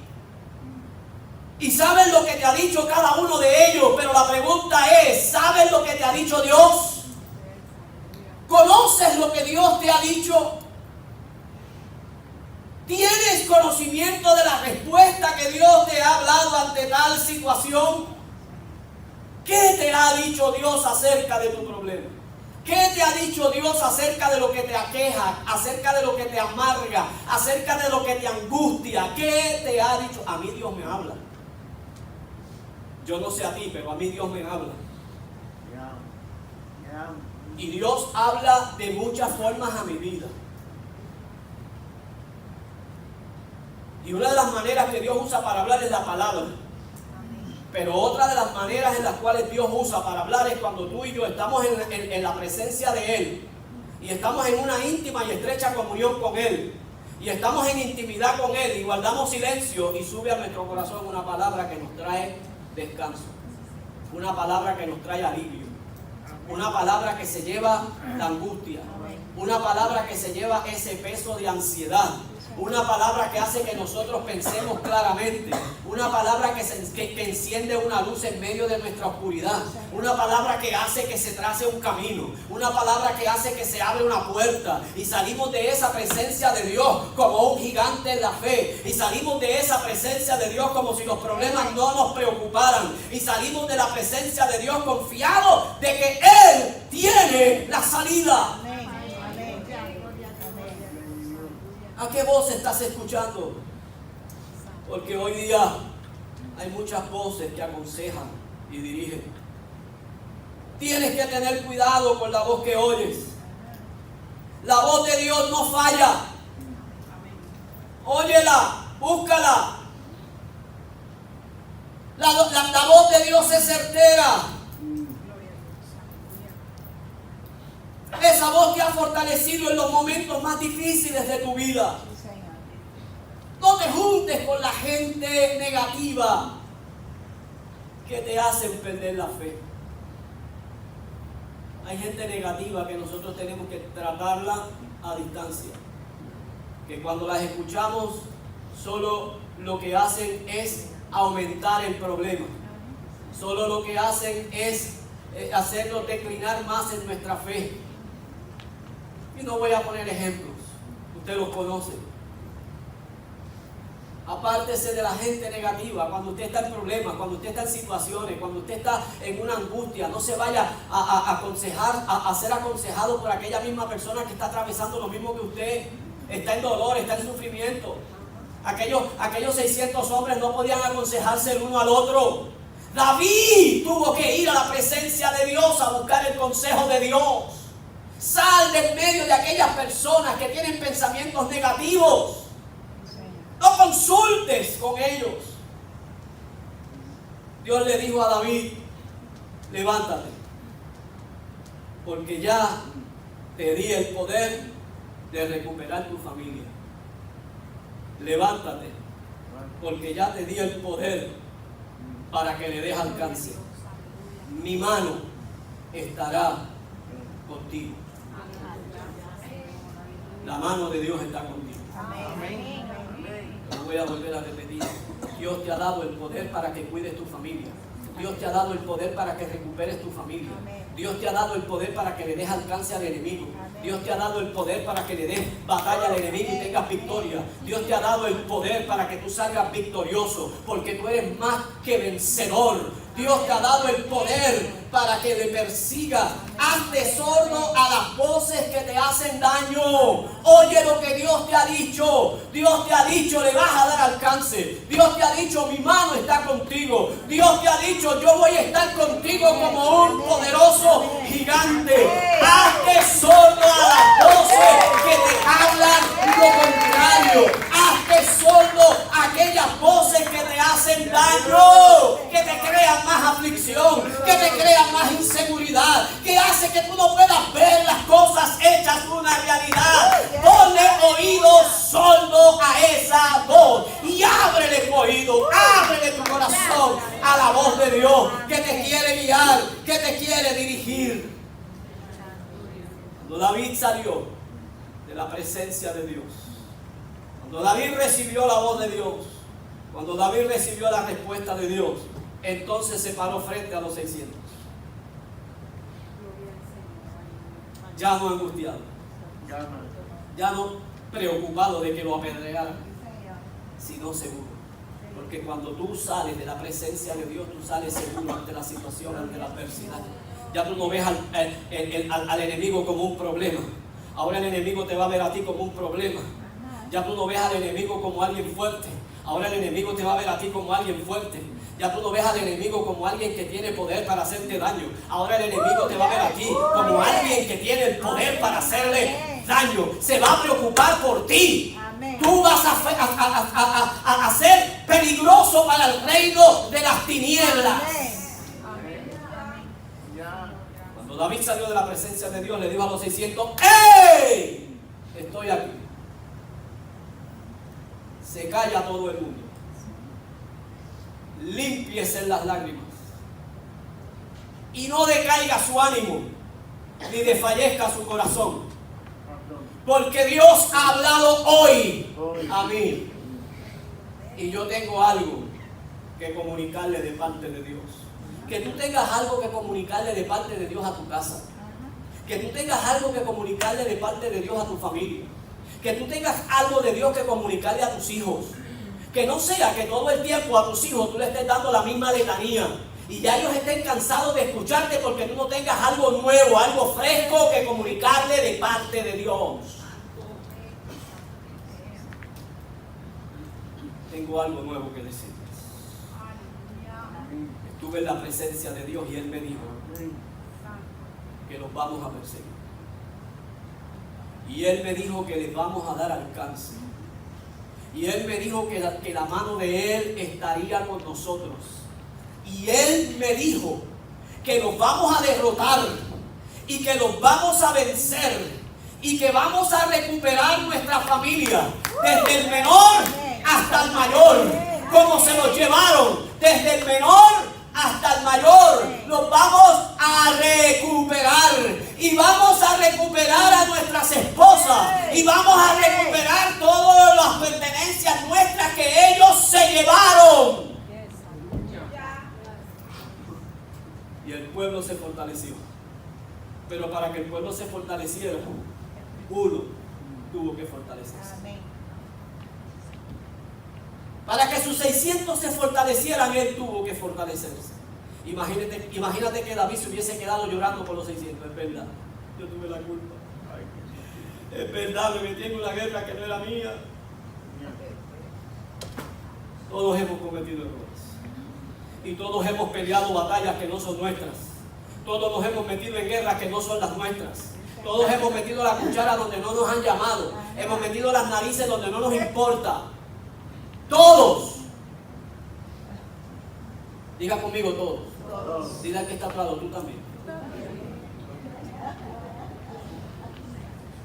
Speaker 1: Y sabes lo que te ha dicho cada uno de ellos. Pero la pregunta es, ¿sabes lo que te ha dicho Dios? ¿Conoces lo que Dios te ha dicho? ¿Tienes conocimiento de la respuesta que Dios te ha hablado ante tal situación? ¿Qué te ha dicho Dios acerca de tu problema? ¿Qué te ha dicho Dios acerca de lo que te aqueja, acerca de lo que te amarga, acerca de lo que te angustia? ¿Qué te ha dicho? A mí Dios me habla. Yo no sé a ti, pero a mí Dios me habla. Y Dios habla de muchas formas a mi vida. Y una de las maneras que Dios usa para hablar es la palabra. Pero otra de las maneras en las cuales Dios usa para hablar es cuando tú y yo estamos en la presencia de Él. Y estamos en una íntima y estrecha comunión con Él. Y estamos en intimidad con Él. Y guardamos silencio y sube a nuestro corazón una palabra que nos trae descanso. Una palabra que nos trae alivio. Una palabra que se lleva la angustia. Una palabra que se lleva ese peso de ansiedad. Una palabra que hace que nosotros pensemos claramente. Una palabra que enciende una luz en medio de nuestra oscuridad. Una palabra que hace que se trace un camino. Una palabra que hace que se abre una puerta. Y salimos de esa presencia de Dios como un gigante en la fe. Y salimos de esa presencia de Dios como si los problemas no nos preocuparan. Y salimos de la presencia de Dios confiados de que Él tiene la salida. ¿A qué voz estás escuchando? Porque hoy día hay muchas voces que aconsejan y dirigen. Tienes que tener cuidado con la voz que oyes. La voz de Dios no falla. Óyela, búscala. La voz de Dios es certera. Esa voz te ha fortalecido en los momentos más difíciles de tu vida. No te juntes con la gente negativa que te hacen perder la fe. Hay gente negativa que nosotros tenemos que tratarla a distancia. Que cuando las escuchamos, solo lo que hacen es aumentar el problema. Solo lo que hacen es hacernos declinar más en nuestra fe. Y no voy a poner ejemplos, usted los conoce. Apártese de la gente negativa. Cuando usted está en problemas, cuando usted está en situaciones, cuando usted está en una angustia, no se vaya a ser aconsejado por aquella misma persona que está atravesando lo mismo que usted. Está en dolor, está en sufrimiento. Aquellos 600 hombres no podían aconsejarse el uno al otro. David tuvo que ir a la presencia de Dios a buscar el consejo de Dios. Sal del medio de aquellas personas que tienen pensamientos negativos. No consultes con ellos. Dios le dijo a David, levántate, porque ya te di el poder de recuperar tu familia. Levántate, porque ya te di el poder para que le des alcance. Mi mano estará contigo. La mano de Dios está contigo.
Speaker 2: Amén.
Speaker 1: Lo voy a volver a repetir. Dios te ha dado el poder para que cuides tu familia. Dios te ha dado el poder para que recuperes tu familia. Dios te ha dado el poder para que le des alcance al enemigo. Dios te ha dado el poder para que le des batalla al enemigo y tengas victoria. Dios te ha dado el poder para que tú salgas victorioso, porque tú eres más que vencedor. Dios te ha dado el poder para que le persigas. Hazte sordo a las voces que te hacen daño. Oye lo que Dios te ha dicho. Dios te ha dicho, le vas a dar alcance. Dios te ha dicho, mi mano está contigo. Dios te ha dicho, yo voy a estar contigo como un poderoso gigante. Hazte sordo a las voces que te hablan lo contrario. Hazte sordo a aquellas voces que te hacen daño, que te crean más aflicción, que te crean más inseguridad, que hace que tú no puedas ver las cosas hechas una realidad. Ponle oído sordo a esa voz y ábrele tu oído, ábrele tu corazón a la voz de Dios que te quiere guiar, que te quiere dirigir. Cuando David salió de la presencia de Dios, cuando David recibió la voz de Dios, cuando David recibió la respuesta de Dios, entonces se paró frente a los 600. Ya no angustiado, ya no preocupado de que lo apedrearan, sino seguro. Porque cuando tú sales de la presencia de Dios, tú sales seguro ante la situación, ante la adversidad. Ya tú no ves al enemigo como un problema. Ahora el enemigo te va a ver a ti como un problema. Ya tú no ves al enemigo como alguien fuerte. Ahora el enemigo te va a ver a ti como alguien fuerte. Ya tú no ves al enemigo como alguien que tiene poder para hacerte daño. Ahora el enemigo te va a ver a ti como alguien que tiene el poder para hacerle daño. Se va a preocupar por ti. Tú vas a ser peligroso para el reino de las tinieblas. Cuando David salió de la presencia de Dios, le dijo a los 600, ¡Ey! Estoy aquí. Se calla todo el mundo. Límpiese las lágrimas. Y no decaiga su ánimo, ni desfallezca su corazón. Porque Dios ha hablado hoy a mí. Y yo tengo algo que comunicarle de parte de Dios. Que tú tengas algo que comunicarle de parte de Dios a tu casa. Que tú tengas algo que comunicarle de parte de Dios a tu familia. Que tú tengas algo de Dios que comunicarle a tus hijos. Que no sea que todo el tiempo a tus hijos tú le estés dando la misma letanía y ya ellos estén cansados de escucharte porque tú no tengas algo nuevo, algo fresco que comunicarle de parte de Dios. Tengo algo nuevo que decirles. Estuve en la presencia de Dios y Él me dijo que los vamos a perseguir. Y Él me dijo que les vamos a dar alcance. Y Él me dijo que la mano de Él estaría con nosotros. Y Él me dijo que los vamos a derrotar y que los vamos a vencer y que vamos a recuperar nuestra familia, desde el menor hasta el mayor, como se los llevaron, desde el menor hasta el mayor, los vamos a recuperar y vamos a recuperar a nuestras esposas y vamos a recuperar todas las pertenencias nuestras que ellos se llevaron. Y el pueblo se fortaleció. Pero para que el pueblo se fortaleciera, uno tuvo que fortalecerse. Para que sus 600 se fortalecieran, él tuvo que fortalecerse. Imagínate que David se hubiese quedado llorando por los 600. Es verdad, yo tuve la culpa. Es verdad, me metí en una guerra que no era mía. Todos hemos cometido errores. Y todos hemos peleado batallas que no son nuestras. Todos nos hemos metido en guerras que no son las nuestras. Todos hemos metido la cuchara donde no nos han llamado. Hemos metido las narices donde no nos importa. Todos. Diga conmigo todos. Dile al que está a tu lado, tú también.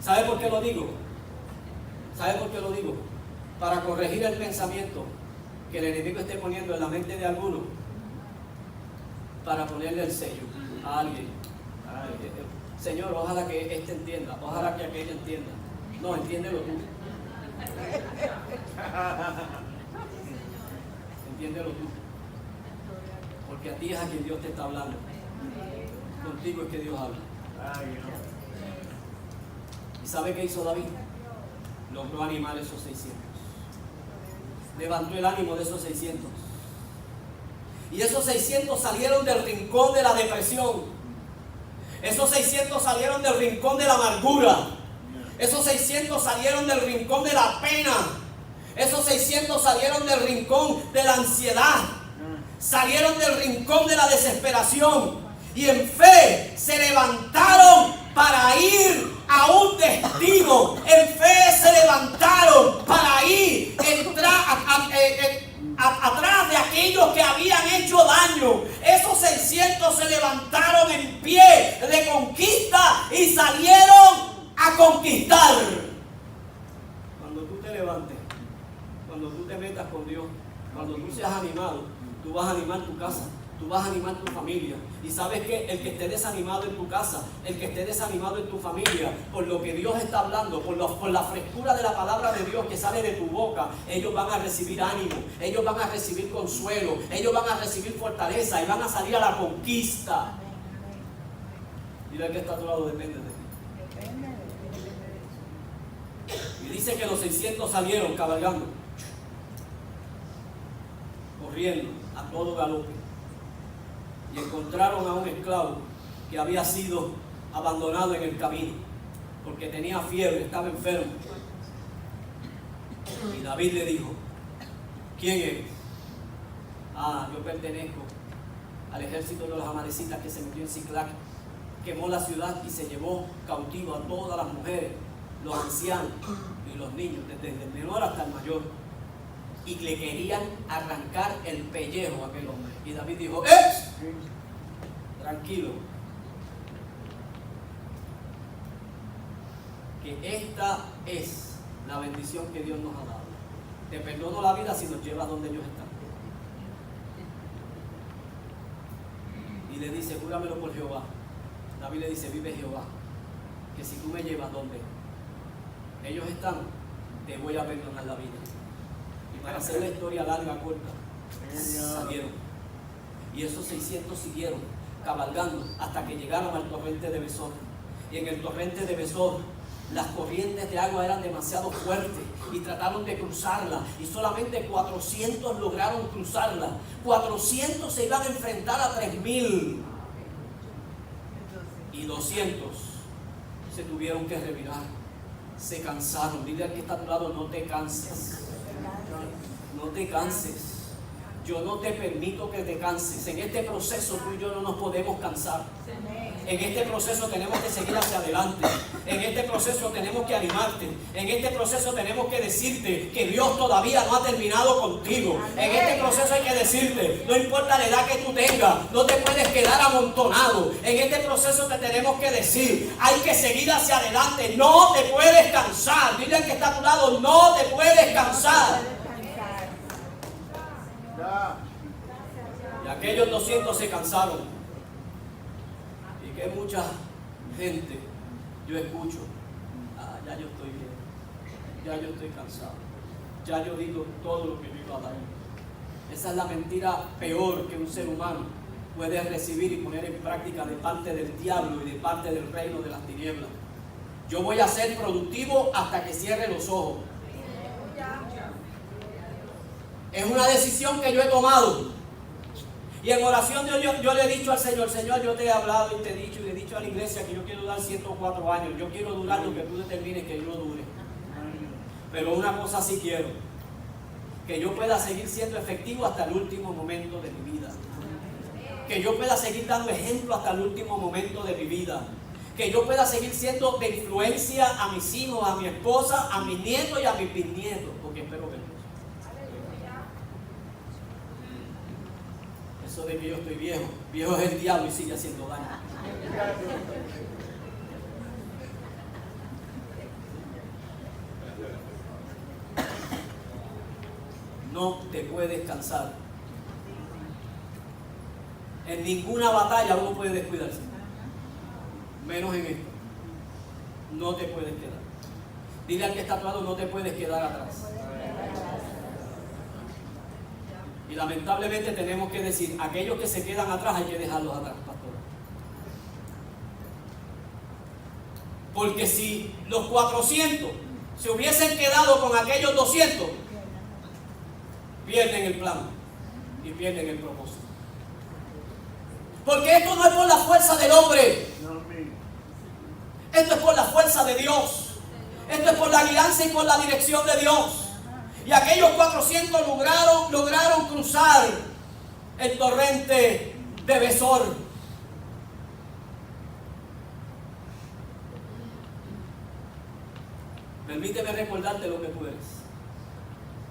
Speaker 1: ¿Sabe por qué lo digo? ¿Sabe por qué lo digo? Para corregir el pensamiento que el enemigo esté poniendo en la mente de algunos, para ponerle el sello a alguien. Señor, ojalá que este entienda, ojalá que aquella entienda. No, entiéndelo tú. Entiéndelo tú. Porque a ti es a quien Dios te está hablando. Contigo es que Dios habla. ¿Y sabe qué hizo David? Logró animar esos 600. Levantó el ánimo de esos 600. Y esos 600 salieron del rincón de la depresión. Esos 600 salieron del rincón de la amargura. Esos 600 salieron del rincón de la pena. Esos 600 salieron del rincón de la ansiedad. Salieron del rincón de la desesperación. Y en fe se levantaron para ir a un destino. En fe se levantaron para ir atrás de aquellos que habían hecho daño. Esos 600 se levantaron en pie de conquista y salieron a conquistar. Cuando tú te levantes, cuando tú te metas con Dios, cuando tú seas animado, tú vas a animar tu casa, tú vas a animar tu familia. Y sabes que el que esté desanimado en tu casa, el que esté desanimado en tu familia, por lo que Dios está hablando, por la frescura de la palabra de Dios que sale de tu boca, ellos van a recibir ánimo, ellos van a recibir consuelo, ellos van a recibir fortaleza y van a salir a la conquista. Dile al que está a tu lado, depende de ti. Y dice que los 600 salieron cabalgando, corriendo a todo galope. Y encontraron a un esclavo que había sido abandonado en el camino porque tenía fiebre, estaba enfermo. Y David le dijo: ¿quién eres? Yo pertenezco al ejército de los amalecitas que se metió en Siclac, quemó la ciudad y se llevó cautivo a todas las mujeres, los ancianos y los niños, desde el menor hasta el mayor. Y le querían arrancar el pellejo a aquel hombre. Y David dijo: tranquilo, que esta es la bendición que Dios nos ha dado. Te perdono la vida si nos llevas donde ellos están. Y le dice: júramelo por Jehová. David le dice: vive Jehová, que si tú me llevas donde ellos están, te voy a perdonar la vida. Para hacer la historia larga, corta, salieron. Y esos 600 siguieron cabalgando hasta que llegaron al torrente de Besor. Y en el torrente de Besor, las corrientes de agua eran demasiado fuertes y trataron de cruzarla. Y solamente 400 lograron cruzarla. 400 se iban a enfrentar a 3000. Y 200 se tuvieron que revirar. Se cansaron. Dile al que está a tu lado: no te canses. No te canses. Yo no te permito que te canses. En este proceso tú y yo no nos podemos cansar. En este proceso tenemos que seguir hacia adelante. En este proceso tenemos que animarte. En este proceso tenemos que decirte que Dios todavía no ha terminado contigo. En este proceso hay que decirte: no importa la edad que tú tengas, no te puedes quedar amontonado. En este proceso te tenemos que decir: hay que seguir hacia adelante. No te puedes cansar. Dile al que está a tu lado: no te puedes cansar. Y aquellos 200 se cansaron. Y que mucha gente yo escucho: ya yo estoy bien, ya yo estoy cansado, ya yo digo todo lo que yo iba a dar. Esa es la mentira peor que un ser humano puede recibir y poner en práctica de parte del diablo y de parte del reino de las tinieblas. Yo voy a ser productivo hasta que cierre los ojos. Es una decisión que yo he tomado. Y en oración yo le he dicho al Señor: Señor, yo te he hablado y te he dicho y le he dicho a la iglesia que yo quiero durar 104 años. Yo quiero durar lo que tú determines que yo dure. Pero una cosa sí quiero: que yo pueda seguir siendo efectivo hasta el último momento de mi vida. Que yo pueda seguir dando ejemplo hasta el último momento de mi vida. Que yo pueda seguir siendo de influencia a mis hijos, a mi esposa, a mis nietos y a mis bisnietos. Porque espero que eso de que yo estoy viejo, viejo es el diablo y sigue haciendo daño. no te puedes cansar. En ninguna batalla uno puede descuidarse, menos en esto. No te puedes quedar. Dile al que está a tu lado, no te puedes quedar atrás. Y lamentablemente tenemos que decir, aquellos que se quedan atrás hay que dejarlos atrás, pastor. Porque si los 400 se hubiesen quedado con aquellos 200, pierden el plan y pierden el propósito. Porque esto no es por la fuerza del hombre. Esto es por la fuerza de Dios. Esto es por la guianza y por la dirección de Dios. Y aquellos 400 lograron cruzar el torrente de Besor. Permíteme recordarte lo que tú eres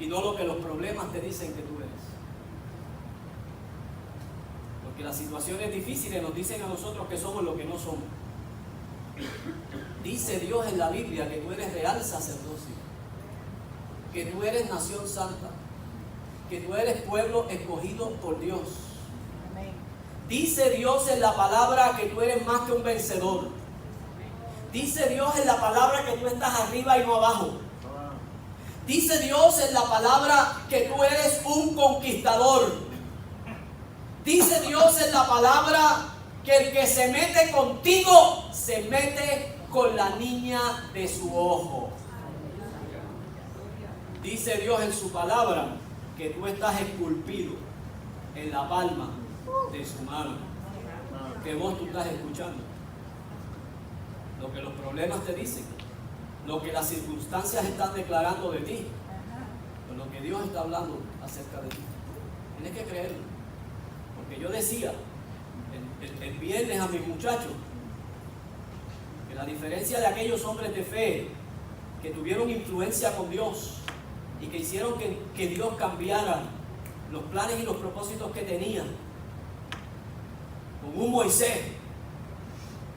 Speaker 1: y no lo que los problemas te dicen que tú eres. Porque las situaciones difíciles nos dicen a nosotros que somos lo que no somos. Dice Dios en la Biblia que tú eres real sacerdocio, que tú eres nación santa, que tú eres pueblo escogido por Dios. Dice Dios en la palabra que tú eres más que un vencedor. Dice Dios en la palabra que tú estás arriba y no abajo. Dice Dios en la palabra que tú eres un conquistador. Dice Dios en la palabra que el que se mete contigo se mete con la niña de su ojo. Dice Dios en su palabra que tú estás esculpido en la palma de su mano. Que vos tú estás escuchando. Lo que los problemas te dicen, lo que las circunstancias están declarando de ti, o lo que Dios está hablando acerca de ti. Tienes que creerlo. Porque yo decía el viernes a mis muchachos que la diferencia de aquellos hombres de fe que tuvieron influencia con Dios y que hicieron que Dios cambiara los planes y los propósitos que tenía, con un Moisés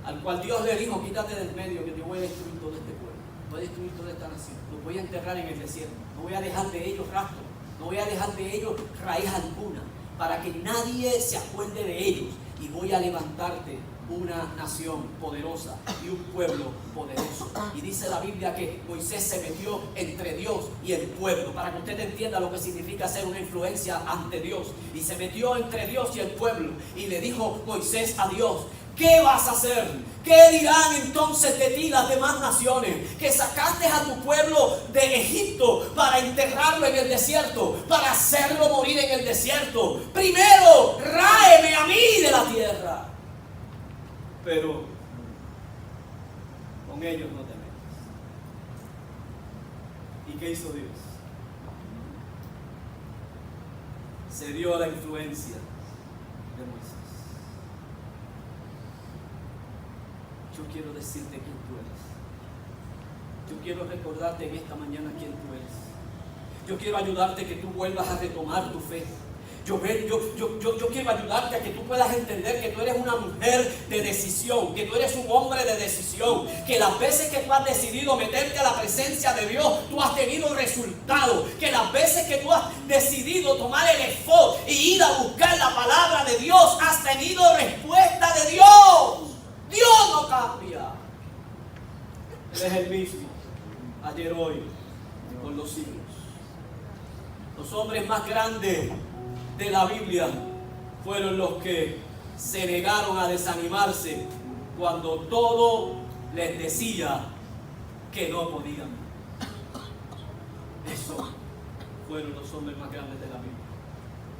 Speaker 1: al cual Dios le dijo, quítate del medio que yo voy a destruir todo este pueblo, voy a destruir toda esta nación, los voy a enterrar en el desierto, no voy a dejar de ellos rastro, no voy a dejar de ellos raíz alguna, para que nadie se acuerde de ellos, y voy a levantarte una nación poderosa y un pueblo poderoso. Y dice la Biblia que Moisés se metió entre Dios y el pueblo, para que usted entienda lo que significa ser una influencia ante Dios. Y se metió entre Dios y el pueblo y le dijo Moisés a Dios, ¿qué vas a hacer? ¿Qué dirán entonces de ti las demás naciones? Que sacaste a tu pueblo de Egipto para enterrarlo en el desierto, para hacerlo morir en el desierto. Primero, ráeme a mí de la tierra. Pero con ellos no te metas. ¿Y qué hizo Dios? Se dio la influencia de Moisés. Yo quiero decirte quién tú eres. Yo quiero recordarte en esta mañana quién tú eres. Yo quiero ayudarte que tú vuelvas a retomar tu fe. Yo quiero ayudarte a que tú puedas entender que tú eres una mujer de decisión, que tú eres un hombre de decisión, que las veces que tú has decidido meterte a la presencia de Dios, tú has tenido resultados, que las veces que tú has decidido tomar el efod y ir a buscar la palabra de Dios, has tenido respuesta de Dios. Dios no cambia. Él es el mismo, ayer, hoy, por los siglos. Los hombres más grandes de la Biblia fueron los que se negaron a desanimarse cuando todo les decía que no podían. Esos fueron los hombres más grandes de la Biblia.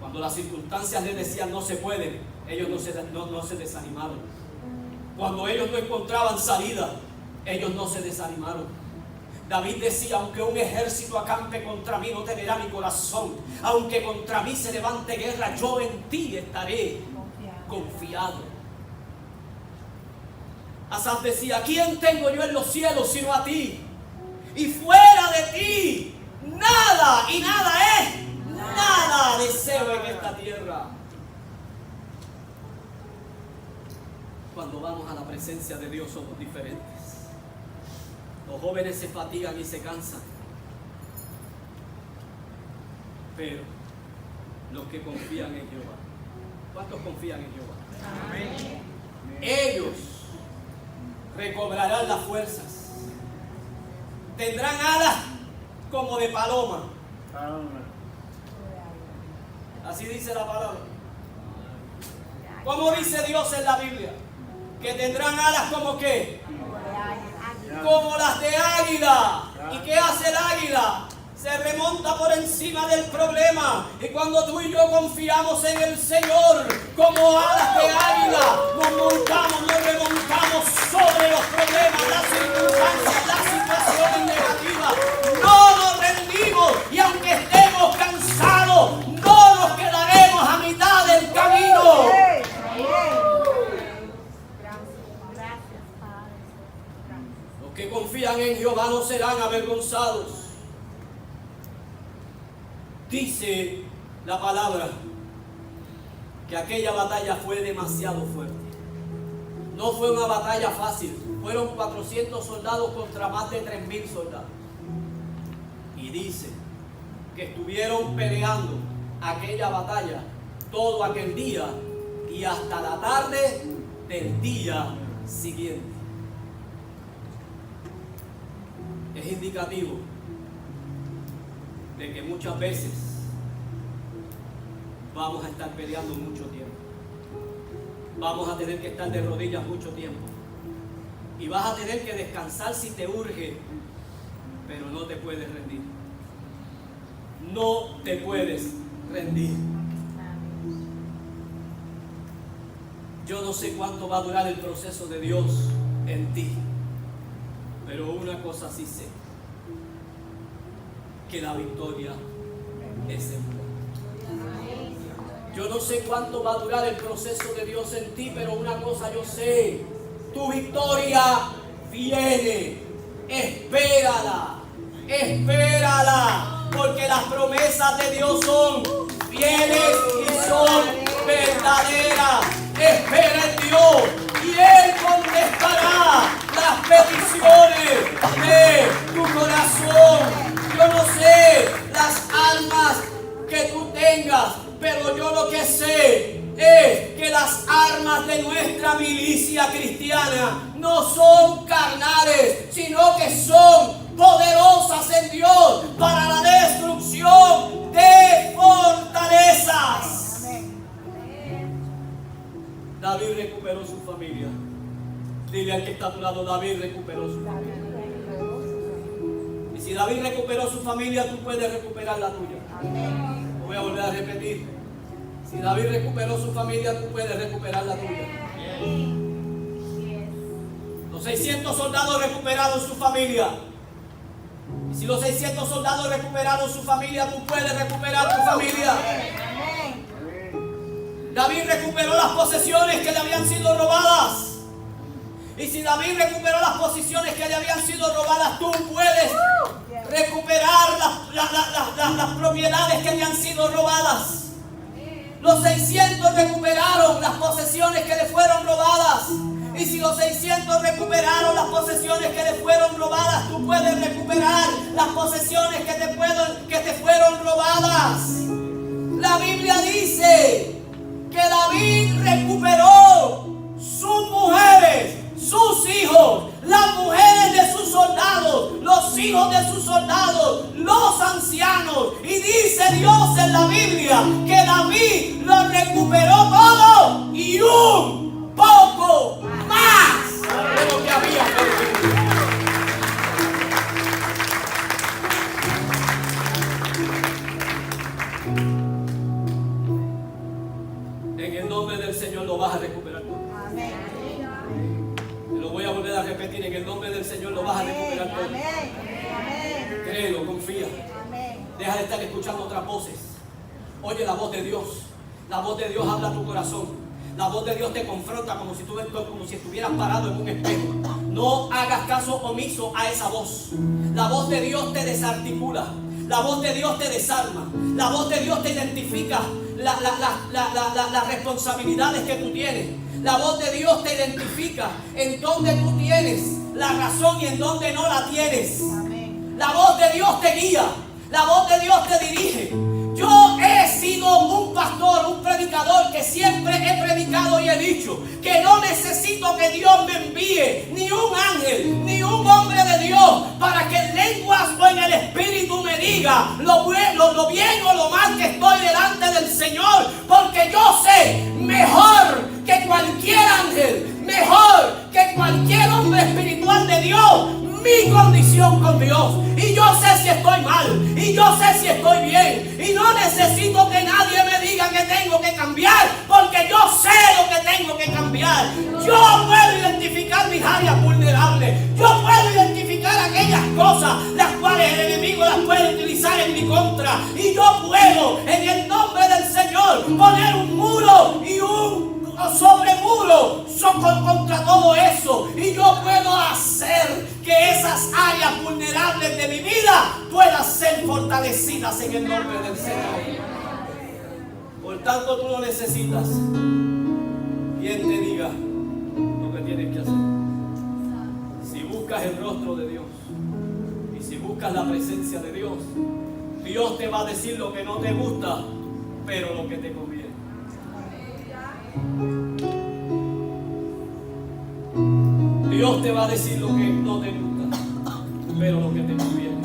Speaker 1: Cuando las circunstancias les decían no se puede, ellos no se desanimaron. Cuando ellos no encontraban salida, ellos no se desanimaron. David decía, aunque un ejército acampe contra mí, no temerá mi corazón. Aunque contra mí se levante guerra, yo en ti estaré confiado. Asaf decía, ¿quién tengo yo en los cielos sino a ti? Y fuera de ti, nada y nada es, nada deseo en esta tierra. Cuando vamos a la presencia de Dios somos diferentes. Los jóvenes se fatigan y se cansan. Pero los que confían en Jehová. ¿Cuántos confían en Jehová? Amén. Ellos recobrarán las fuerzas. Tendrán alas como de paloma. Así dice la palabra. ¿Cómo dice Dios en la Biblia? Que tendrán alas como ¿qué? Como las de águila. ¿Y qué hace el águila? Se remonta por encima del problema. Y cuando tú y yo confiamos en el Señor, como alas de águila, nos remontamos sobre los problemas, las circunstancias, las situaciones negativas. No nos rendimos, y aunque estemos cansados, no nos quedaremos a mitad del camino. Los que confían en Jehová no serán avergonzados. Dice la palabra que aquella batalla fue demasiado fuerte. No fue una batalla fácil. Fueron 400 soldados contra más de 3,000 soldados. Y dice que estuvieron peleando aquella batalla todo aquel día y hasta la tarde del día siguiente. Es indicativo de que muchas veces vamos a estar peleando mucho tiempo. Vamos a tener que estar de rodillas mucho tiempo. Y vas a tener que descansar si te urge, pero no te puedes rendir. No te puedes rendir. Yo no sé cuánto va a durar el proceso de Dios en ti, pero una cosa sí sé: que la victoria es segura. Yo no sé cuánto va a durar el proceso de Dios en ti, pero una cosa yo sé: tu victoria viene. Espérala, espérala, porque las promesas de Dios son fieles y son verdaderas. Espera en Dios y Él contestará las peticiones de tu corazón. Yo no sé las armas que tú tengas, pero yo lo que sé es que las armas de nuestra milicia cristiana no son carnales, sino que son poderosas en Dios para la destrucción de fortalezas. David recuperó su familia. Dile al que está a tu lado: David recuperó su familia. Y si David recuperó su familia, tú puedes recuperar la tuya. Lo voy a volver a repetir. Si David recuperó su familia, tú puedes recuperar la tuya. Los 600 soldados recuperaron su familia. Y si los 600 soldados recuperaron su familia, tú puedes recuperar tu familia. David recuperó las posesiones que le habían sido robadas. Y si David recuperó las posesiones que le habían sido robadas, tú puedes recuperar las propiedades que le han sido robadas. Los 600 recuperaron las posesiones que le fueron robadas. Y si los 600 recuperaron las posesiones que le fueron robadas, tú puedes recuperar las posesiones que te fueron robadas. La Biblia dice que David recuperó sus mujeres, sus hijos, las mujeres de sus soldados, los hijos de sus soldados, los ancianos. Y dice Dios en la Biblia que David lo recuperó todo y un poco más de lo que había perdido. En el nombre del Señor lo vas a recuperar todo. Amén. Lo voy a volver a repetir: en el nombre del Señor lo vas a recuperar todo. Amén. Créelo, confía. Amén. Deja de estar escuchando otras voces. Oye la voz de Dios. La voz de Dios habla a tu corazón. La voz de Dios te confronta como si estuvieras parado en un espejo. No hagas caso omiso a esa voz. La voz de Dios te desarticula. La voz de Dios te desarma. La voz de Dios te identifica las responsabilidades que tú tienes. La voz de Dios te identifica en donde tú tienes la razón y en donde no la tienes. Amén. La voz de Dios te guía. La voz de Dios te dirige. Yo he sido un pastor, un predicador que siempre he predicado y he dicho que no necesito que Dios me envíe ni un ángel, ni un hombre de Dios para que en lenguas o en el Espíritu me diga lo bien o lo mal que estoy delante del Señor, porque yo sé mejor que cualquier ángel, mejor que cualquier hombre espiritual de Dios, mi condición con Dios. Y yo sé si estoy mal, y yo sé si estoy bien, y no necesito que nadie me diga que tengo que cambiar, porque yo sé lo que tengo que cambiar. Yo puedo identificar mis áreas vulnerables, yo puedo identificar aquellas cosas las cuales el enemigo las puede utilizar en mi contra, y yo puedo en el nombre del Señor poner un muro y un sobremuro contra todo eso, y yo puedo hacer que esas áreas vulnerables de mi vida puedan ser fortalecidas en el nombre del Señor. Por tanto, tú no necesitas quien te diga lo que tienes que hacer. Si buscas el rostro de Dios y si buscas la presencia de Dios, Dios te va a decir lo que no te gusta, pero lo que te conviene. Dios te va a decir lo que no te gusta, pero lo que te conviene.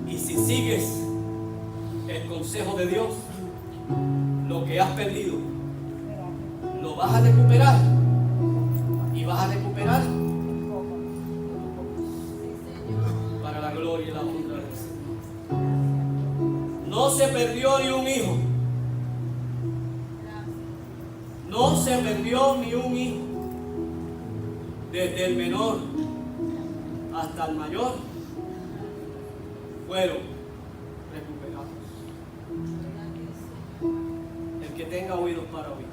Speaker 1: Y si sigues el consejo de Dios, lo que has perdido lo vas a recuperar, y vas a recuperar para la gloria y la honra del Señor. No se perdió ni un hijo. No se perdió ni un hijo. Desde el menor hasta el mayor fueron recuperados. El que tenga oídos para oír.